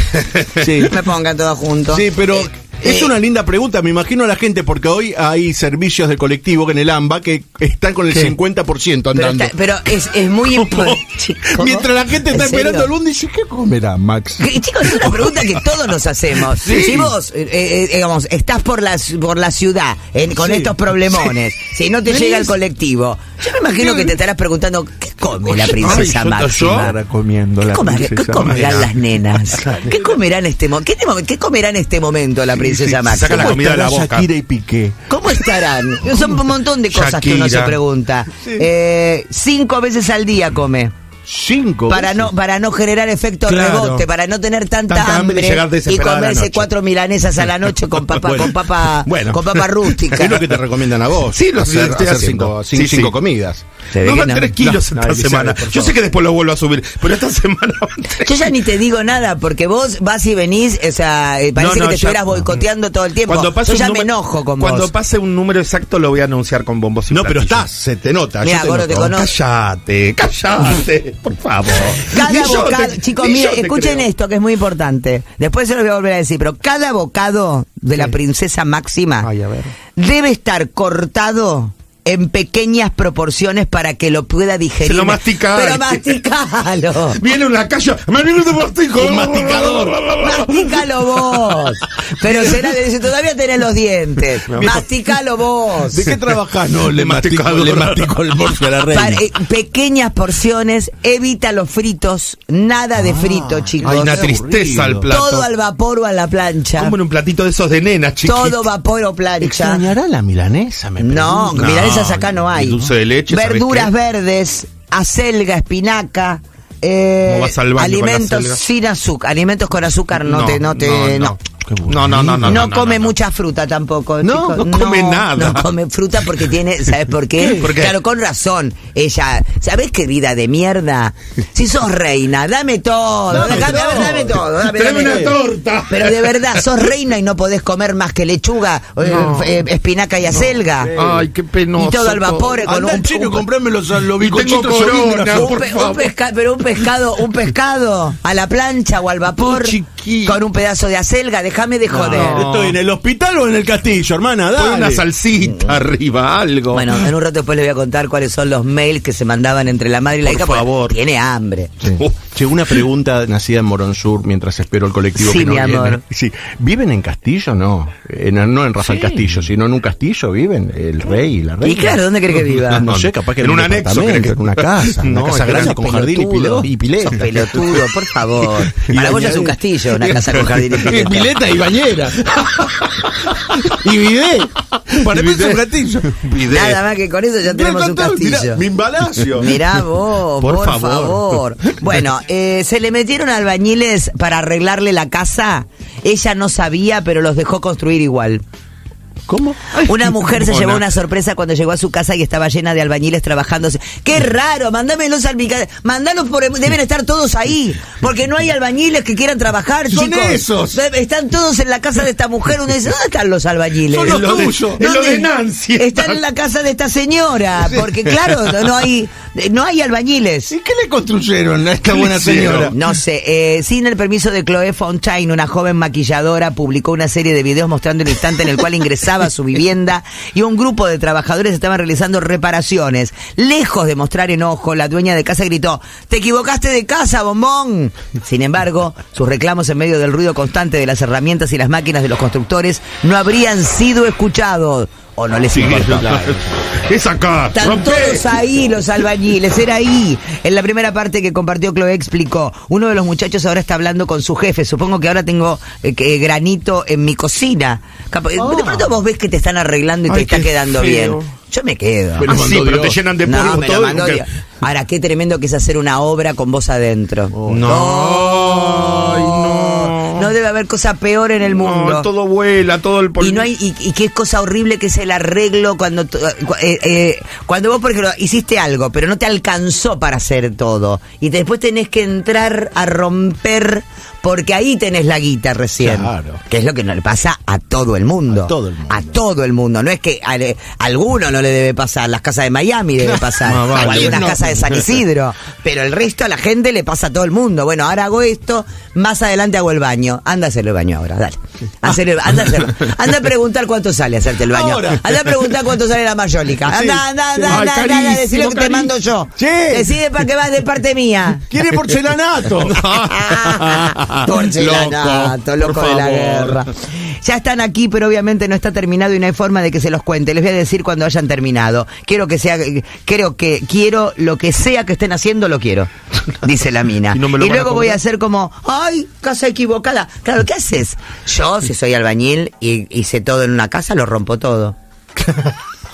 [SPEAKER 1] Me pongan todos juntos.
[SPEAKER 2] Sí, pero es una linda pregunta, me imagino a la gente, porque hoy hay servicios de colectivo en el AMBA que están con el 50% andando.
[SPEAKER 1] Pero es muy importante.
[SPEAKER 2] Mientras la gente está esperando el bondi, dice, ¿qué comerá Max?
[SPEAKER 1] Chicos, es una pregunta que todos nos hacemos. Si vos, digamos, estás por la ciudad con estos problemones, si no te llega el colectivo, yo me imagino que te estarás preguntando, ¿qué come la princesa Máxima? ¿Qué comerán las nenas? ¿Qué comerán en este momento la princesa Máxima?
[SPEAKER 3] Saca la comida de la boca.
[SPEAKER 2] Shakira y Piqué.
[SPEAKER 1] ¿Cómo estarán? Son un montón de cosas que uno se pregunta. 5 veces al día come.
[SPEAKER 2] 5
[SPEAKER 1] para no generar efecto rebote, para no tener tanta hambre y comerse 4 milanesas a la noche con papa rústica.
[SPEAKER 2] Es lo que te recomiendan a vos.
[SPEAKER 3] Sí, lo estoy
[SPEAKER 2] hacer 5 comidas.
[SPEAKER 3] No van 3 kilos esta semana. Yo sé que después lo vuelvo a subir, pero esta semana van 3.
[SPEAKER 1] Yo ya ni te digo nada, porque vos vas y venís, o sea, parece que te estuvieras boicoteando todo el tiempo. Yo ya me enojo con vos.
[SPEAKER 3] Cuando pase un número exacto lo voy a anunciar con bombos y platillos.
[SPEAKER 2] Pero se te nota.
[SPEAKER 1] Mira, gordo, te conozco.
[SPEAKER 3] Cállate, por favor.
[SPEAKER 1] Cada bocado, chicos, miren, escuchen esto que es muy importante. Después se lo voy a volver a decir, pero cada bocado de la princesa Máxima debe estar cortado en pequeñas proporciones para que lo pueda digerir.
[SPEAKER 3] Se lo mastica.
[SPEAKER 1] Pero masticalo.
[SPEAKER 3] Viene una calle, un
[SPEAKER 2] masticador.
[SPEAKER 1] Masticalo vos. Pero será de si todavía tenés los dientes. Masticalo vos.
[SPEAKER 2] ¿De qué trabajás? No, le mastico el morso a la reina.
[SPEAKER 1] Pequeñas porciones, evita los fritos, nada de frito, chicos.
[SPEAKER 3] Hay una tristeza al plato.
[SPEAKER 1] Todo al vapor o a la plancha.
[SPEAKER 3] Como en un platito de esos de nenas, chicos.
[SPEAKER 1] Todo vapor o plancha.
[SPEAKER 2] ¿Extrañará la milanesa?
[SPEAKER 1] No, milanesas acá no hay.
[SPEAKER 3] Dulce de leche,
[SPEAKER 1] verduras verdes, acelga, espinaca, alimentos sin azúcar, alimentos con azúcar no come mucha fruta tampoco.
[SPEAKER 3] No come nada.
[SPEAKER 1] No come fruta porque tiene, ¿sabes por qué? Claro, con razón. Ella, ¿sabes qué vida de mierda? Si sos reina, dame todo. Dame todo.
[SPEAKER 3] Dame una torta.
[SPEAKER 1] Pero de verdad, sos reina y no podés comer más que lechuga, espinaca y acelga.
[SPEAKER 3] Ay, qué penoso.
[SPEAKER 1] Y todo al vapor.
[SPEAKER 2] Anda al chino y comprame los bizcochitos.
[SPEAKER 1] Pero un pescado a la plancha o al vapor con un pedazo de acelga, déjame de joder.
[SPEAKER 2] ¿Estoy en el hospital o en el castillo, hermana? Dale.
[SPEAKER 3] Pon una salsita arriba, algo.
[SPEAKER 1] Bueno, en un rato después les voy a contar cuáles son los mails que se mandaban entre la madre y la hija.
[SPEAKER 3] Por favor.
[SPEAKER 1] Tiene hambre.
[SPEAKER 2] Sí. Che, una pregunta nacida en Morón Sur mientras espero el colectivo que no viene. Amor. Sí. ¿Viven en Castillo? No. No en Rafael Castillo, sino en un castillo viven el rey y la reina.
[SPEAKER 1] Y claro, ¿dónde cree que viva?
[SPEAKER 2] No sé, capaz que
[SPEAKER 3] en un anexo,
[SPEAKER 2] en una casa.
[SPEAKER 3] No,
[SPEAKER 2] una casa grande con jardín y pileta.
[SPEAKER 1] Sos pelotudo, por favor. Para vos ya es un castillo, una casa con jardín y pileta.
[SPEAKER 2] Pileta y bañera. Y bidet. Para mí es un castillo.
[SPEAKER 1] Nada más que con eso ya tenemos un castillo.
[SPEAKER 2] Mi embalacio.
[SPEAKER 1] Mirá vos, por favor. Bueno, se le metieron albañiles para arreglarle la casa. Ella no sabía, pero los dejó construir igual.
[SPEAKER 2] ¿Cómo?
[SPEAKER 1] Una mujer se llevó una sorpresa cuando llegó a su casa y estaba llena de albañiles trabajándose. ¡Qué raro! Mandámelos al mandalos deben estar todos ahí. Porque no hay albañiles que quieran trabajar,
[SPEAKER 2] son
[SPEAKER 1] chicos.
[SPEAKER 2] Esos.
[SPEAKER 1] Están todos en la casa de esta mujer. Uno dice, ¿dónde están los albañiles?
[SPEAKER 2] Son los tuyos.
[SPEAKER 3] Es lo de Nancy.
[SPEAKER 1] Están en la casa de esta señora. Porque claro, no hay albañiles.
[SPEAKER 2] ¿Y qué le construyeron a esta buena señora?
[SPEAKER 1] No sé. Sin el permiso de Chloe Fontaine, una joven maquilladora publicó una serie de videos mostrando el instante en el cual ingresaba a su vivienda y un grupo de trabajadores estaban realizando reparaciones. Lejos de mostrar enojo, la dueña de casa gritó: ¡te equivocaste de casa, bombón! Sin embargo, sus reclamos en medio del ruido constante de las herramientas y las máquinas de los constructores no habrían sido escuchados. O no les importó.
[SPEAKER 3] Es acá.
[SPEAKER 1] Están todos ahí los albañiles, era ahí. En la primera parte que compartió Chloe explicó: uno de los muchachos ahora está hablando con su jefe. Supongo que ahora tengo granito en mi cocina. De pronto vos ves que te están arreglando y te está quedando bien. Yo me quedo.
[SPEAKER 3] Pero te llenan de polvo todo.
[SPEAKER 1] Ahora, qué tremendo que es hacer una obra con vos adentro. No debe haber cosa peor en el mundo.
[SPEAKER 3] No, todo vuela, todo el polvo.
[SPEAKER 1] Y qué cosa horrible que es el arreglo cuando vos, por ejemplo, hiciste algo, pero no te alcanzó para hacer todo. Y después tenés que entrar a romper, porque ahí tenés la guita recién.
[SPEAKER 2] Claro.
[SPEAKER 1] Que es lo que no le pasa a todo el mundo. A todo el mundo. No es que a alguno no le debe pasar. Las casas de Miami debe pasar. O algunas casas de San Isidro. Pero el resto a la gente le pasa a todo el mundo. Bueno, ahora hago esto, más adelante hago el baño. Anda a hacerle el baño ahora, dale. Anda a hacerlo. Anda a preguntar cuánto sale hacerte el baño.
[SPEAKER 2] Ahora.
[SPEAKER 1] Anda a preguntar cuánto sale la mayólica. Anda, decirle que te mando yo.
[SPEAKER 2] Sí.
[SPEAKER 1] Decide para que vas de parte mía.
[SPEAKER 2] ¿Quiere porcelanato?
[SPEAKER 1] Porcelanato, loco de la guerra. Ya están aquí, pero obviamente no está terminado y no hay forma de que se los cuente. Les voy a decir cuando hayan terminado. Quiero lo que sea que estén haciendo, lo quiero. Dice la mina. Y luego voy a hacer como, ¡ay, casa equivocada! Claro, ¿qué haces? Yo, si soy albañil y hice todo en una casa, lo rompo todo.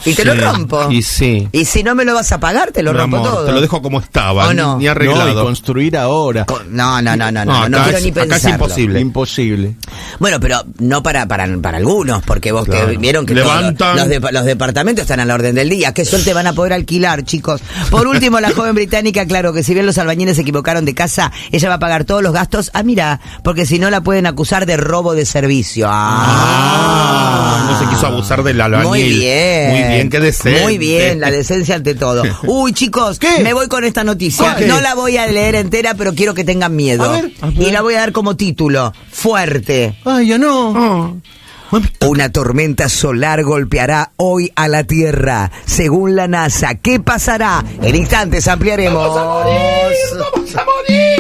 [SPEAKER 1] Y te lo rompo.
[SPEAKER 3] Y sí.
[SPEAKER 1] Y si no me lo vas a pagar, te lo rompo todo.
[SPEAKER 3] Te lo dejo como estaba,
[SPEAKER 1] no?
[SPEAKER 3] Ni arreglado.
[SPEAKER 2] No, y construir ahora.
[SPEAKER 1] No quiero ni pensarlo.
[SPEAKER 3] Acá es
[SPEAKER 2] imposible.
[SPEAKER 1] Bueno, pero no para algunos, porque vos que vieron que los departamentos están a la orden del día. Qué suerte van a poder alquilar, chicos. Por último, la joven británica, claro, que si bien los albañiles se equivocaron de casa, ella va a pagar todos los gastos. Mira, porque si no la pueden acusar de robo de servicio.
[SPEAKER 3] No se quiso abusar del albañil.
[SPEAKER 1] Muy bien,
[SPEAKER 3] qué decencia.
[SPEAKER 1] Muy bien, la decencia ante todo. Uy, chicos,
[SPEAKER 2] ¿qué?
[SPEAKER 1] Me voy con esta noticia.
[SPEAKER 2] ¿Qué?
[SPEAKER 1] No la voy a leer entera, pero quiero que tengan miedo.
[SPEAKER 2] A ver.
[SPEAKER 1] Y la voy a dar como título: Fuerte.
[SPEAKER 2] Ay, ya no.
[SPEAKER 1] Una tormenta solar golpeará hoy a la Tierra, según la NASA. ¿Qué pasará? En instantes ampliaremos.
[SPEAKER 3] ¡Vamos a morir!